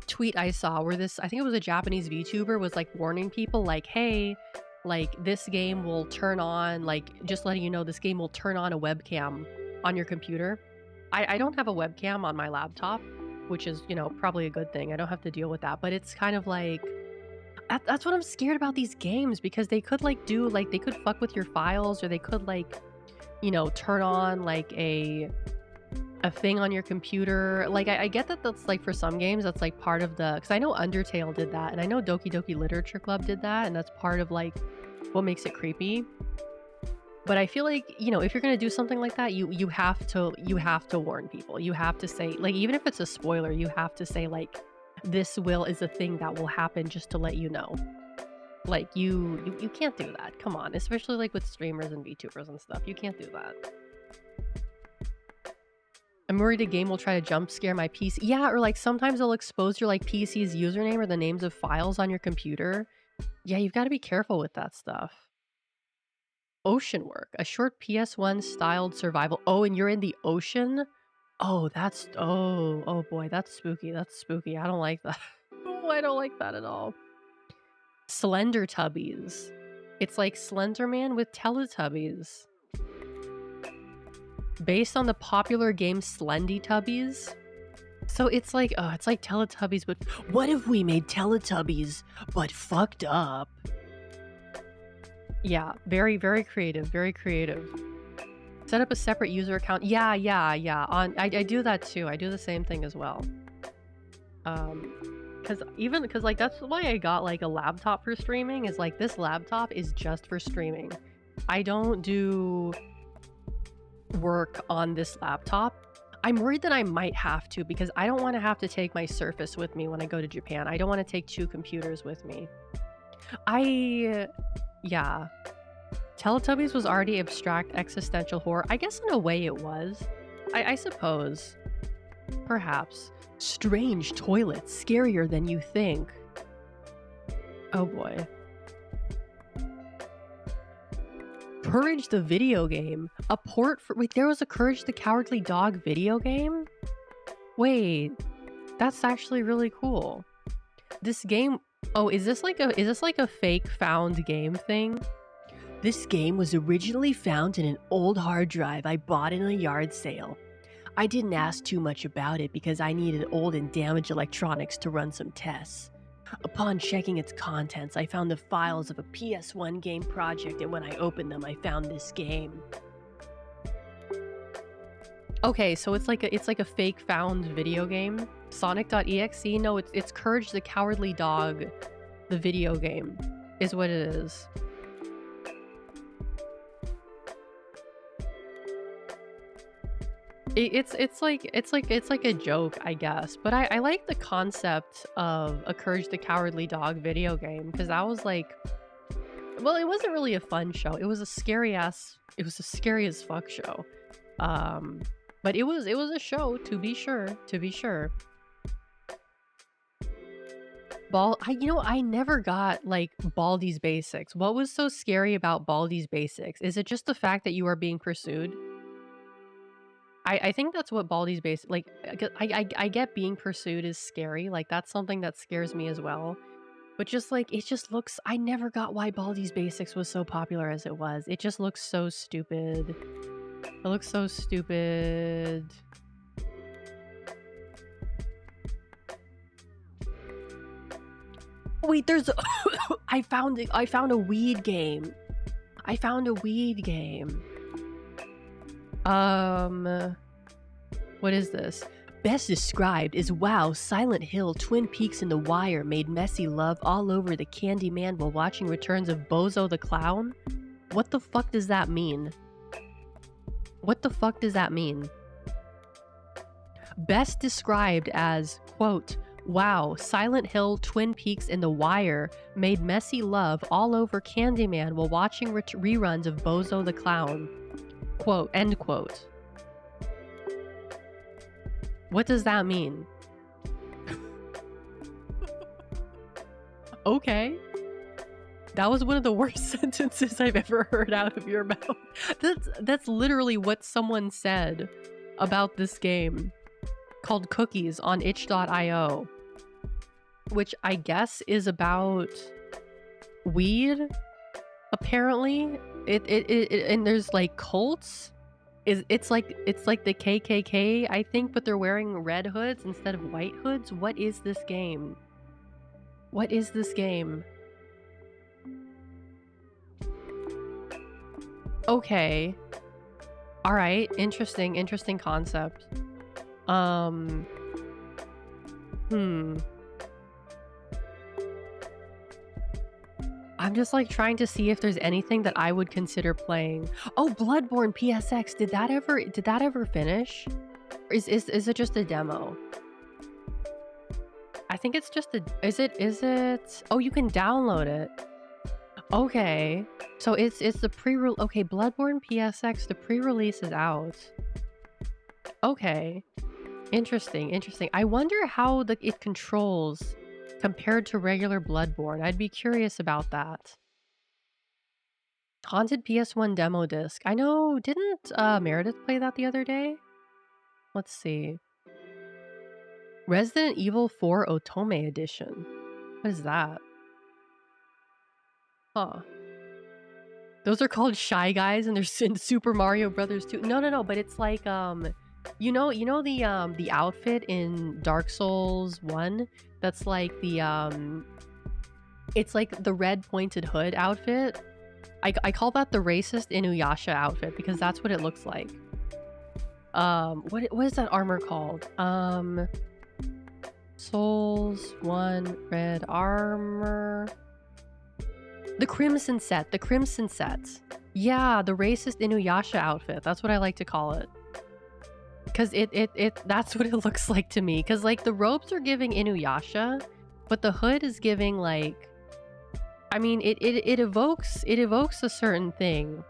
tweet I saw where this, I think it was a Japanese VTuber, was like warning people like, hey, like this game will turn on, like, just letting you know this game will turn on a webcam on your computer. I don't have a webcam on my laptop, which is, you know, probably a good thing. I don't have to deal with that. But it's kind of like that's what I'm scared about these games, because they could like do like they could fuck with your files, or they could like, you know, turn on like a thing on your computer. Like I get that that's like for some games that's like part of the, because I know Undertale did that, and I know Doki Doki Literature Club did that, and that's part of like what makes it creepy. But I feel like, you know, if you're gonna do something like that, you have to warn people. You have to say, like, even if it's a spoiler, you have to say like, this is a thing that will happen, just to let you know. Like you can't do that. Come on, especially like with streamers and VTubers and stuff. You can't do that. I'm worried a game will try to jump scare my PC. Yeah, or like sometimes they'll expose your like PC's username or the names of files on your computer. Yeah, you've got to be careful with that stuff. Ocean Work, a short PS1 styled survival. Oh, and you're in the ocean? Oh, that's oh boy, that's spooky. That's spooky. I don't like that. Oh, I don't like that at all. Slender Tubbies. It's like Slender Man with Teletubbies. Based on the popular game Slendy Tubbies. So it's like Teletubbies, but what if we made Teletubbies but fucked up? Yeah, very, very creative, very creative. Set up a separate user account. Yeah. I do that too. I do the same thing as well. Because like that's why I got like a laptop for streaming, is like this laptop is just for streaming. I don't do work on this laptop. I'm worried that I might have to, because I don't want to have to take my Surface with me when I go to Japan. I don't want to take 2 computers with me. Yeah. Teletubbies was already abstract existential horror. I guess in a way it was. I suppose. Perhaps. Strange toilets, scarier than you think. Oh boy. Courage the video game. A port for... Wait, there was a Courage the Cowardly Dog video game? Wait. That's actually really cool. This game... Oh, is this like a fake found game thing? This game was originally found in an old hard drive I bought in a yard sale. I didn't ask too much about it because I needed old and damaged electronics to run some tests. Upon checking its contents, I found the files of a PS1 game project, and when I opened them, I found this game. Okay, so it's like a fake found video game. Sonic.exe? No, it's Courage the Cowardly Dog, the video game, is what it is. It's like a joke, I guess. But I like the concept of a Courage the Cowardly Dog video game, because that was like, well, it wasn't really a fun show. It was a scary as fuck show. But it was a show, to be sure. I never got like Baldi's Basics. What was so scary about Baldi's Basics? Is it just the fact that you are being pursued? I think that's what Baldi's Basics, like, I get being pursued is scary. Like, that's something that scares me as well. But just like, it just looks, I never got why Baldi's Basics was so popular as it was. It just looks so stupid. It looks so stupid. Wait, there's I found a weed game. What is this? Best described is, wow, Silent Hill, Twin Peaks, and The Wire made messy love all over the Candyman while watching Returns of Bozo the Clown? What the fuck does that mean? Best described as, quote, wow, Silent Hill, Twin Peaks, and The Wire made messy love all over Candyman while watching reruns of Bozo the Clown. Quote, end quote. What does that mean? Okay. That was one of the worst sentences I've ever heard out of your mouth. That's literally what someone said about this game called Cookies on itch.io, which I guess is about weed, apparently. It and there's like cults It's like the KKK, I think, but they're wearing red hoods instead of white hoods. What is this game? What is this game? Okay. All right. Interesting concept. I'm just like trying to see if there's anything that I would consider playing. Oh, Bloodborne PSX. Did that ever finish? Is it just a demo? I think it's just a is it oh, you can download it. Okay. So it's the pre-release. Okay, Bloodborne PSX, the pre-release is out. Okay. Interesting. I wonder how it controls compared to regular Bloodborne. I'd be curious about that. Haunted PS1 demo disc. I know, didn't Meredith play that the other day? Let's see. Resident Evil 4 Otome Edition. What is that? Huh. Those are called Shy Guys and they're in Super Mario Brothers 2. No, but it's like you know the outfit in Dark Souls 1 that's like the it's like the red pointed hood outfit. I call that the racist Inuyasha outfit because that's what it looks like. What is that armor called? Souls 1 red armor. The Crimson set. Yeah, the racist Inuyasha outfit. That's what I like to call it. Cause that's what it looks like to me. Cause like the robes are giving Inuyasha, but the hood is giving like, I mean, it evokes a certain thing.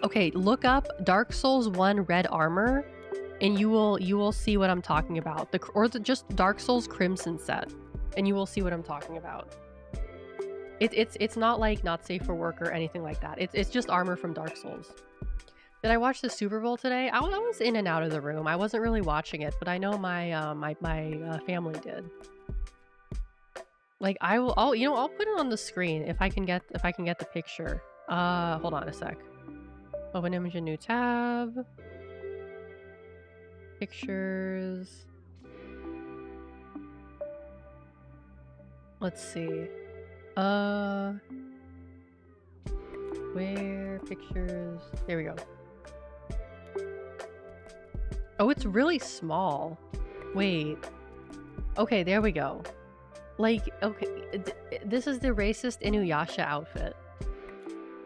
Okay, look up Dark Souls 1 red armor, and you will see what I'm talking about. Just Dark Souls Crimson set, and you will see what I'm talking about. It's not like not safe for work or anything like that. It's just armor from Dark Souls. Did I watch the Super Bowl today? I was in and out of the room. I wasn't really watching it, but I know my my family did. Like I'll put it on the screen if I can get the picture. Hold on a sec. Open image in new tab. Pictures. Let's see. Where pictures? There we go. Oh, it's really small. Wait. Okay, there we go. Like, okay, this is the racist Inuyasha outfit.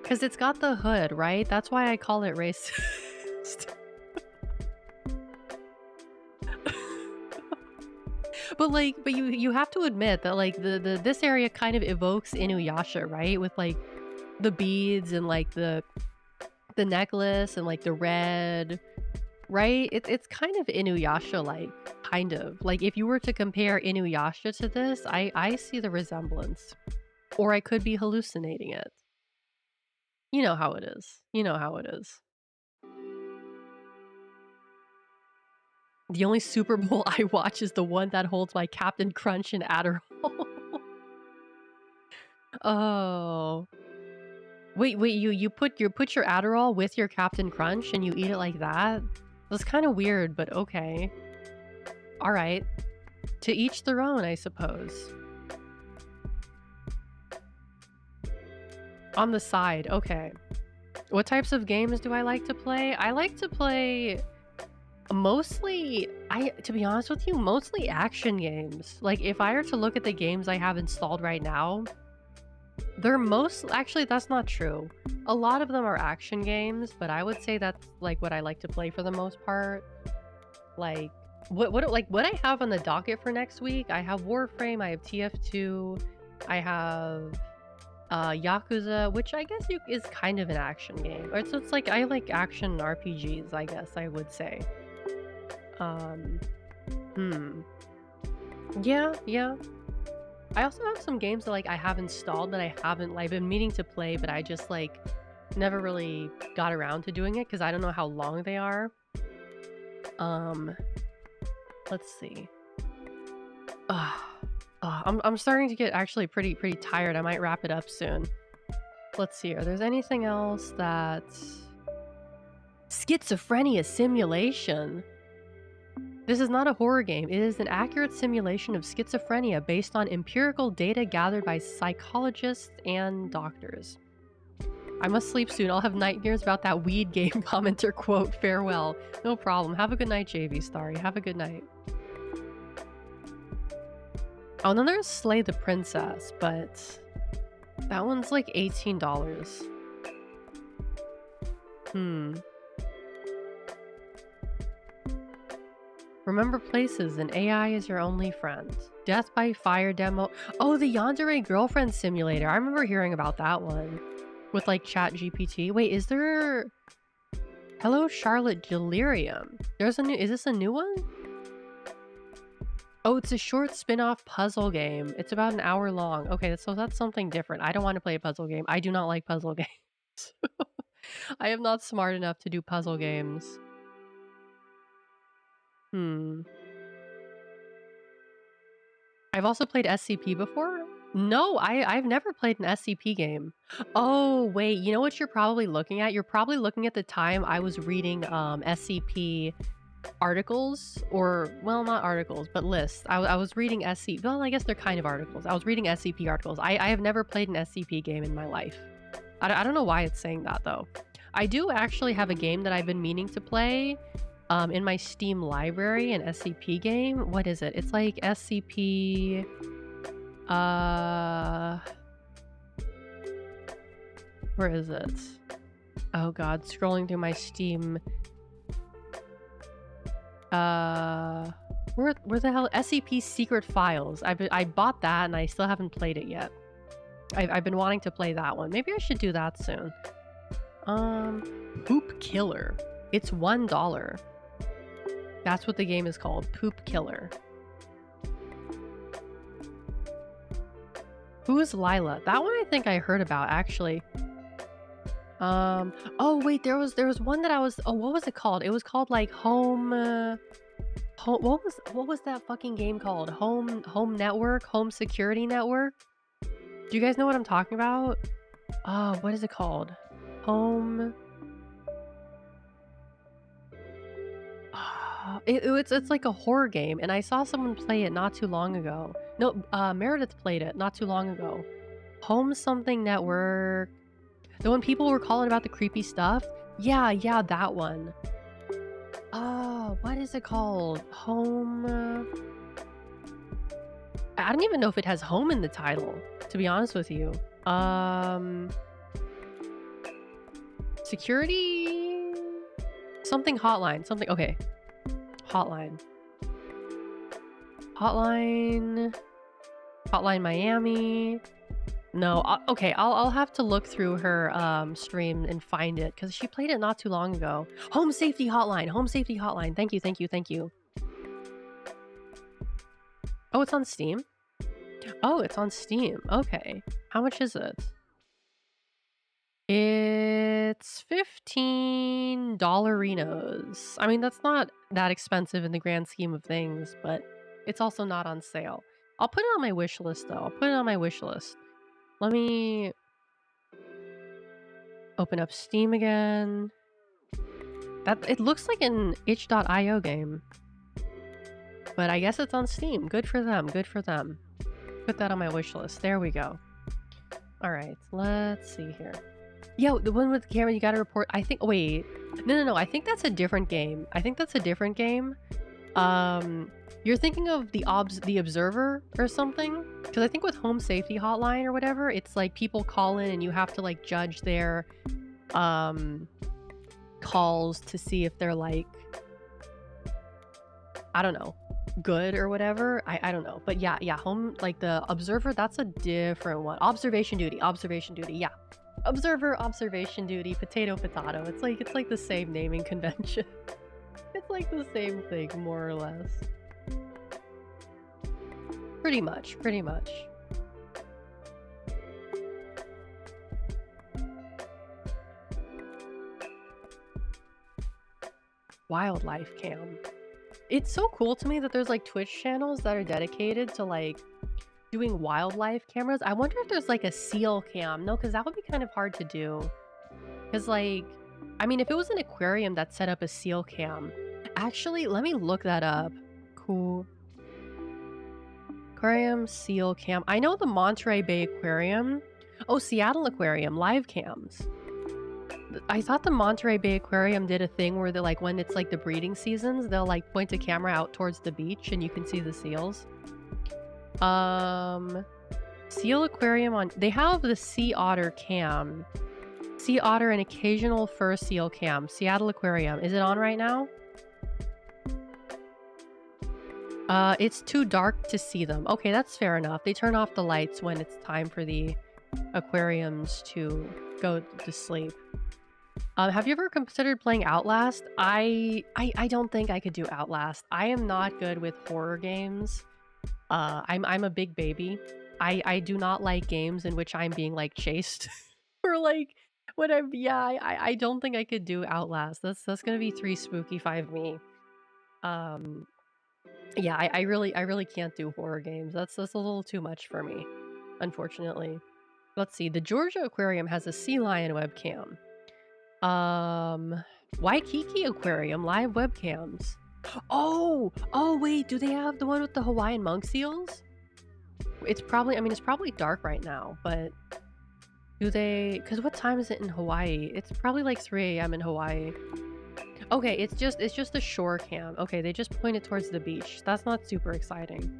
Because it's got the hood, right? That's why I call it racist. But you have to admit that like this area kind of evokes Inuyasha, right? With like the beads and like the necklace and like the red, right? It's kind of Inuyasha like, kind of. Like if you were to compare Inuyasha to this, I see the resemblance. Or I could be hallucinating it. You know how it is. The only Super Bowl I watch is the one that holds my Captain Crunch and Adderall. Oh. Wait, you put your Adderall with your Captain Crunch and you eat it like that? That's kind of weird, but okay. All right. To each their own, I suppose. On the side, okay. What types of games do I like to play? I like to play mostly, to be honest with you, mostly action games. Like if I were to look at the games I have installed right now, they're actually that's not true. A lot of them are action games, but I would say that's like what I like to play for the most part. Like what I have on the docket for next week, I have Warframe, I have TF2, I have Yakuza, which I guess is kind of an action game. Or so it's like I like action RPGs, I guess I would say. Yeah. I also have some games that like I have installed that I haven't like been meaning to play, but I just like never really got around to doing it because I don't know how long they are. Let's see. I'm starting to get actually pretty tired. I might wrap it up soon. Let's see. Are there anything else that Schizophrenia simulation. This is not a horror game. It is an accurate simulation of schizophrenia based on empirical data gathered by psychologists and doctors. I must sleep soon. I'll have nightmares about that weed game commenter quote. Farewell. No problem. Have a good night, JV Starry. Have a good night. Oh, and then there's Slay the Princess, but that one's like $18. Remember places and AI is your only friend. Death by Fire demo. Oh, the Yandere Girlfriend Simulator. I remember hearing about that one. With like Chat GPT. Wait, is there... Hello Charlotte Delirium. There's a new... Is this a new one? Oh, it's a short spin-off puzzle game. It's about an hour long. Okay, so that's something different. I don't want to play a puzzle game. I do not like puzzle games. I am not smart enough to do puzzle games. I've also played SCP before. No, I've never played an SCP game. Oh, wait, you know what you're probably looking at? You're probably looking at the time I was reading SCP articles, or, well, not articles, but lists. I was reading SCP, well, I guess they're kind of articles. I was reading SCP articles. I have never played an SCP game in my life. I don't know why it's saying that, though. I do actually have a game that I've been meaning to play in my Steam library, an SCP game. What is it? It's like SCP... Where is it? Oh god, scrolling through my Steam. Where the hell? SCP Secret Files. I bought that and I still haven't played it yet. I've been wanting to play that one. Maybe I should do that soon. Poop Killer. It's $1. That's what the game is called. Poop Killer. Who is Lila? That one I think I heard about, actually. Oh wait, there was one that I was... Oh, what was it called? It was called like Home... what was that fucking game called? Home Network? Home Security Network? Do you guys know what I'm talking about? Oh, what is it called? Home... It's like a horror game, and I saw someone play it not too long ago. No, Meredith played it not too long ago. Home something network. The one people were calling about the creepy stuff. Yeah, that one. Oh, what is it called? Home... I don't even know if it has home in the title, to be honest with you. Security... Something hotline. Something... Okay. Hotline Miami. No, okay, I'll have to look through her stream and find it, because she played it not too long ago. Home Safety Hotline. Thank you. Oh, it's on Steam. Okay, how much is it? It's $15. I mean, that's not that expensive in the grand scheme of things, but it's also not on sale. I'll put it on my wish list, though. Let me open up Steam again. It looks like an itch.io game, but I guess it's on Steam. Good for them. Put that on my wish list. There we go. All right, let's see here. Yeah, the one with the camera, you gotta report. I think... Wait. No. I think that's a different game. You're thinking of the Observer or something? Because I think with Home Safety Hotline or whatever, it's like people call in and you have to like judge their calls to see if they're like... I don't know. Good or whatever. I don't know. But yeah, Home... Like the Observer, that's a different one. Observation Duty. Yeah. Observer, Observation Duty, Potato. It's like the same naming convention. It's like the same thing, more or less. Pretty much. Wildlife cam. It's so cool to me that there's like Twitch channels that are dedicated to like doing wildlife cameras. I wonder if there's like a seal cam. No, because that would be kind of hard to do. Because like, I mean, if it was an aquarium that set up a seal cam, actually, let me look that up. Cool. Aquarium seal cam. I know the Monterey Bay Aquarium. Oh, Seattle Aquarium, live cams. I thought the Monterey Bay Aquarium did a thing where they're like, when it's like the breeding seasons, they'll like point a camera out towards the beach and you can see the seals. Seal Aquarium on... They have the Sea Otter cam. Sea Otter and occasional fur seal cam. Seattle Aquarium. Is it on right now? It's too dark to see them. Okay, that's fair enough. They turn off the lights when it's time for the aquariums to go to sleep. Have you ever considered playing Outlast? I don't think I could do Outlast. I am not good with horror games. I'm a big baby. I do not like games in which I'm being like chased or like when I'm I don't think I could do Outlast. That's gonna be 3 spooky 5 me. Yeah, I really can't do horror games. That's a little too much for me, unfortunately. Let's see. The Georgia Aquarium has a sea lion webcam. Waikiki Aquarium live webcams. Oh wait, do they have the one with the Hawaiian monk seals? It's probably, I mean, it's probably dark right now, but do they, because what time is it in Hawaii? It's probably like 3 a.m. in Hawaii. Okay, it's just a shore cam. Okay, they just pointed towards the beach. That's not super exciting.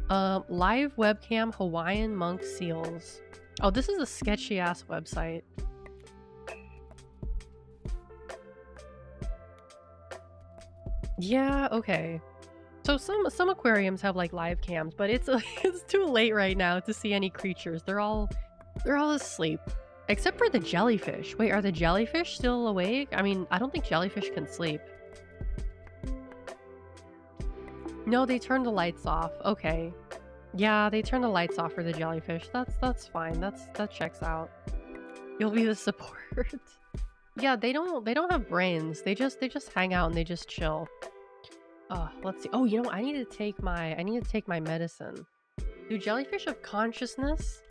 Live webcam Hawaiian monk seals. Oh, this is a sketchy ass website. Yeah, okay. So some aquariums have like live cams, but it's it's too late right now to see any creatures. They're all asleep. Except for the jellyfish. Wait, are the jellyfish still awake? I mean, I don't think jellyfish can sleep. No, they turned the lights off. Okay. Yeah, they turned the lights off for the jellyfish. That's fine. That checks out. You'll be the support. Yeah, they don't have brains. They just hang out and they just chill. Let's see. Oh, you know, I need to take my medicine. Do jellyfish have consciousness?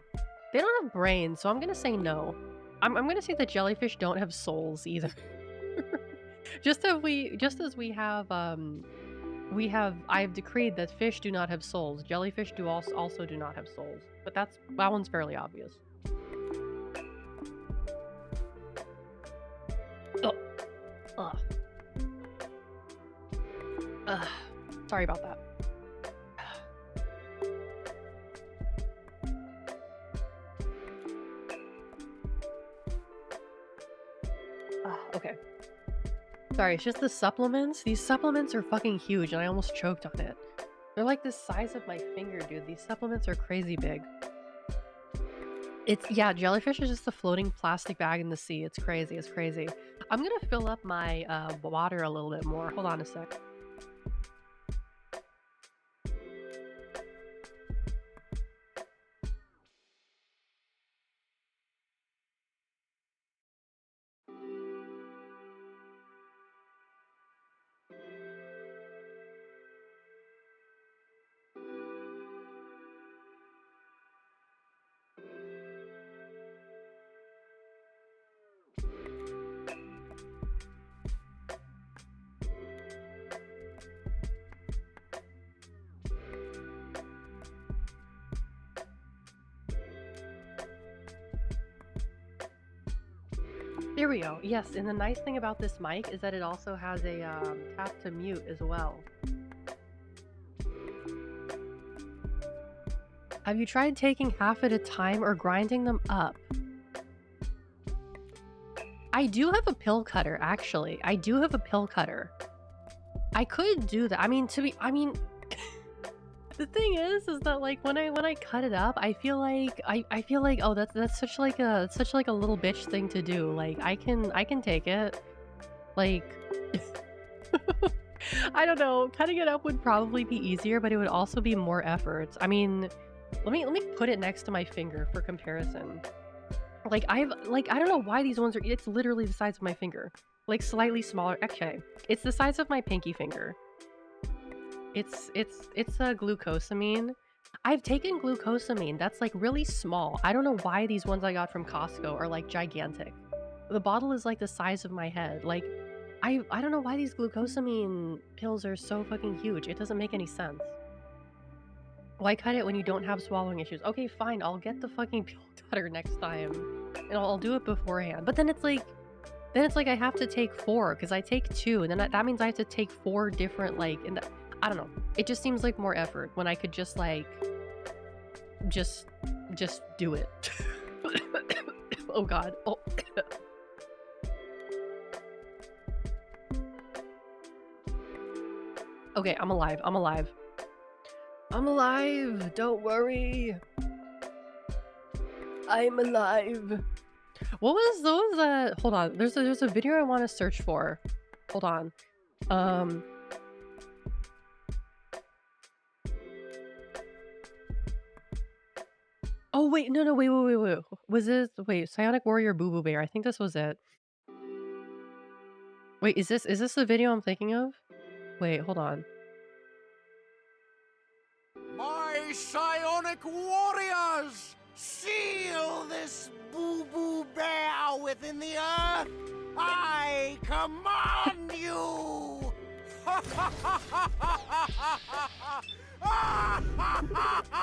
They don't have brains, so I'm gonna say no. I'm gonna say that jellyfish don't have souls either. just as we have I've decreed that fish do not have souls. Jellyfish also do not have souls. But that one's fairly obvious. Sorry about that. Okay. Sorry, it's just the supplements. These supplements are fucking huge and I almost choked on it. They're like the size of my finger, dude. These supplements are crazy big. Yeah, jellyfish is just a floating plastic bag in the sea. It's crazy, it's crazy. I'm gonna fill up my water a little bit more. Hold on a sec. There we go. Yes, and the nice thing about this mic is that it also has a tap to mute as well. Have you tried taking half at a time or grinding them up? I do have a pill cutter, actually. I do have a pill cutter. I could do that. I mean, the thing is that like when I cut it up, I feel like oh that's such like a little bitch thing to do. Like I can take it. Like I don't know, cutting it up would probably be easier, but it would also be more effort. I mean, let me put it next to my finger for comparison. Like I don't know why these ones are, it's literally the size of my finger. Like slightly smaller. Okay. It's the size of my pinky finger. It's a glucosamine. I've taken glucosamine. That's like really small. I don't know why these ones I got from Costco are like gigantic. The bottle is like the size of my head. Like, I don't know why these glucosamine pills are so fucking huge. It doesn't make any sense. Why cut it when you don't have swallowing issues? Okay, fine. I'll get the fucking pill cutter next time, and I'll do it beforehand. But then it's like I have to take 4 because I take 2, and then that means I have to take 4 different like. And I don't know. It just seems like more effort when I could just like just do it. Oh god. Oh. Okay, I'm alive. I'm alive. I'm alive. Don't worry. I'm alive. What was those? Hold on. There's a video I want to search for. Hold on. Oh wait, no, wait. Was this Psionic Warrior Boo Boo Bear? I think this was it. Wait, is this the video I'm thinking of? Wait, hold on. My psionic warriors, seal this boo-boo bear within the earth. I command you.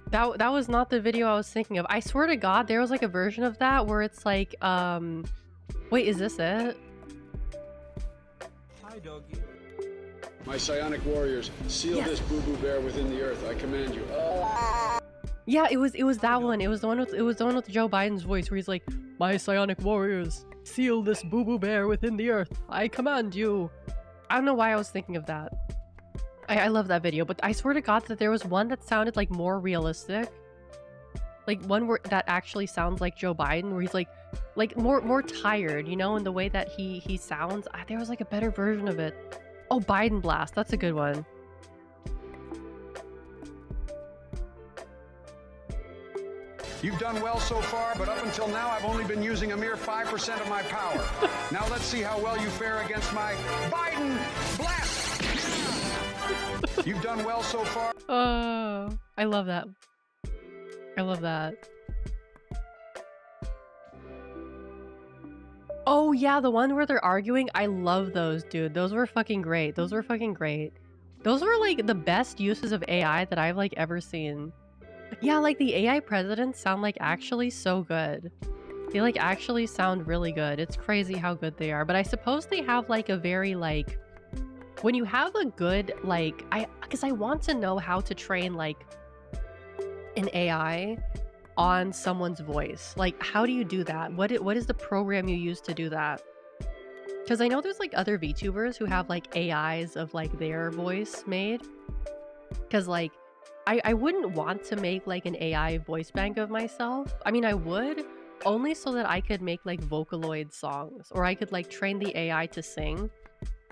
That was not the video I was thinking of. I swear to God, there was like a version of that where it's like, wait, is this it? Hi, doggy. My psionic warriors, seal this boo-boo bear within the earth. I command you. Yeah, it was that one. It was the one with Joe Biden's voice where he's like, "My psionic warriors, seal this boo-boo bear within the earth. I command you." I don't know why I was thinking of that. I love that video, but I swear to God that there was one that sounded like more realistic. Like one where that actually sounds like Joe Biden, where he's like more tired, you know, in the way that he sounds. There was like a better version of it. Oh, Biden Blast. That's a good one. You've done well so far, but up until now, I've only been using a mere 5% of my power. Now let's see how well you fare against my Biden Blast. You've done well so far. Oh, I love that. I love that. Oh yeah, the one where they're arguing. I love those, dude. Those were fucking great. Those were fucking great. Those were like the best uses of AI that I've like ever seen. Yeah, like the AI presidents sound like actually so good. They like actually sound really good. It's crazy how good they are. But I suppose they have like a very like, when you have a good like, because I want to know how to train like an AI on someone's voice. Like, how do you do that? What is the program you use to do that? Because I know there's like other VTubers who have like AIs of like their voice made. Because like I wouldn't want to make like an AI voice bank of myself. I mean, I would, only so that I could make like Vocaloid songs, or I could like train the AI to sing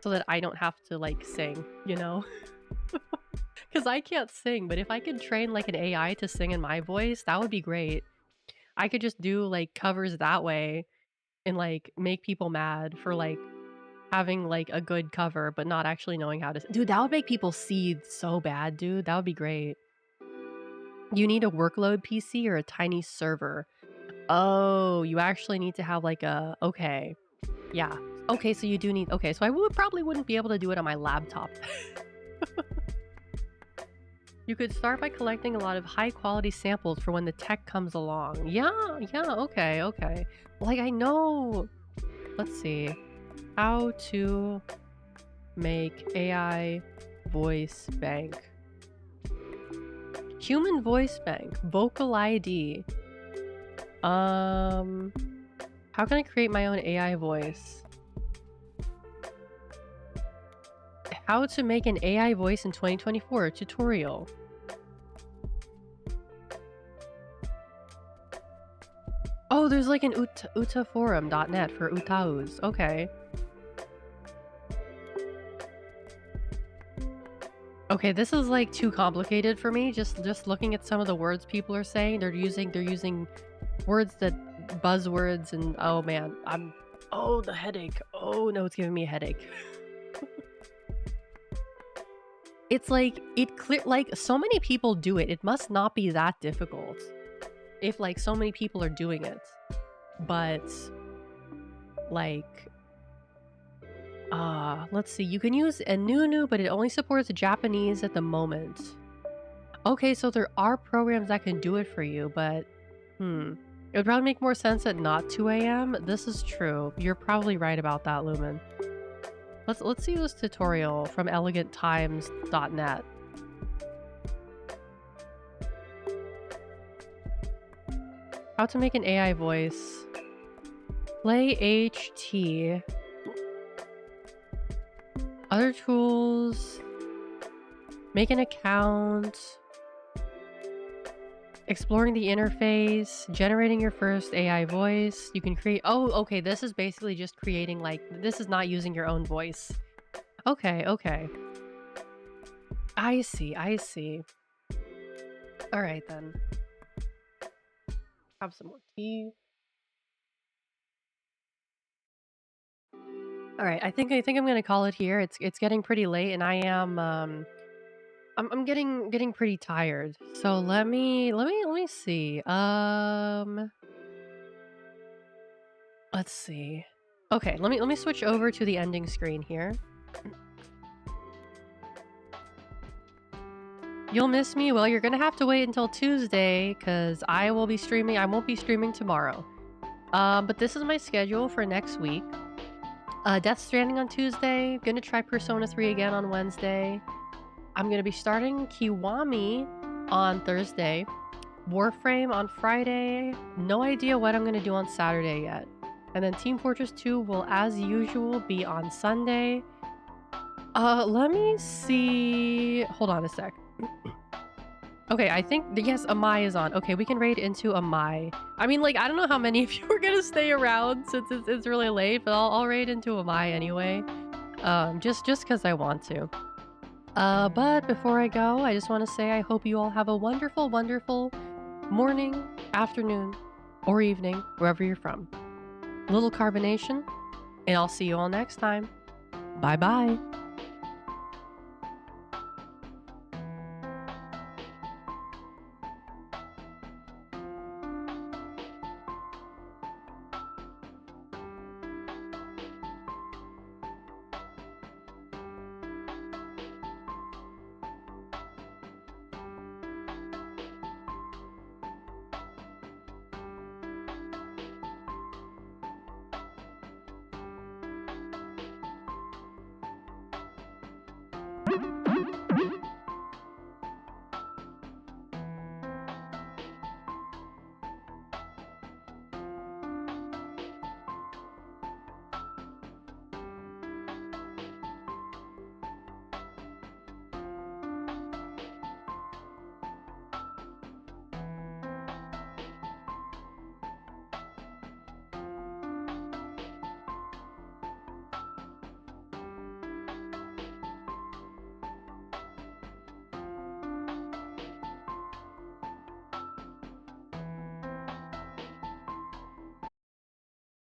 so that I don't have to like sing, you know? Because I can't sing, but if I could train like an AI to sing in my voice, that would be great. I could just do like covers that way and like make people mad for like having like a good cover but not actually knowing how to. Dude, that would make people seethe so bad, dude. That would be great. You need a workload PC or a tiny server? Oh, you actually need to have like a, okay. Yeah. Okay, so you do need, okay, so I probably wouldn't be able to do it on my laptop. You could start by collecting a lot of high quality samples for when the tech comes along. Yeah, okay. Like, I know. Let's see. How to make AI voice bank. Human voice bank. Vocal ID. How can I create my own AI voice? How to make an AI voice in 2024 tutorial. Oh, there's like an utaforum.net for utaus. Okay. Okay, this is like too complicated for me. Just looking at some of the words people are saying. They're using words that buzzwords, and oh man, oh, the headache. Oh no, it's giving me a headache. It's like, it clear, like, so many people do it. It must not be that difficult if, like, so many people are doing it. But, like, let's see. You can use Enunu, but it only supports Japanese at the moment. Okay, so there are programs that can do it for you, but, it would probably make more sense at not 2 a.m. This is true. You're probably right about that, Lumen. Let's see this tutorial from eleganttimes.net. How to make an AI voice. Play HT. Other tools. Make an account. Exploring the interface. Generating your first AI voice. You can create... Oh, okay. This is basically just creating, like... This is not using your own voice. Okay, okay. I see, I see. Alright, then. Have some more tea. Alright, I think I'm gonna call it here. It's getting pretty late, and I am... I'm getting pretty tired. So let me see. Let's see. Okay, let me switch over to the ending screen here. You'll miss me? Well, you're gonna have to wait until Tuesday, because I will be streaming. I won't be streaming tomorrow. But this is my schedule for next week. Death Stranding on Tuesday. Gonna try Persona 3 again on Wednesday. I'm gonna be starting Kiwami on Thursday. Warframe on Friday. No idea what I'm gonna do on Saturday yet. And then Team Fortress 2 will, as usual, be on Sunday. Let me see... Hold on a sec. Okay, I think... Yes, Amai is on. Okay, we can raid into Amai. I mean, like, I don't know how many of you are gonna stay around since it's really late, but I'll raid into Amai anyway. Just because I want to. But before I go, I just want to say I hope you all have a wonderful, wonderful morning, afternoon, or evening, wherever you're from. Little carbonation, and I'll see you all next time. Bye-bye.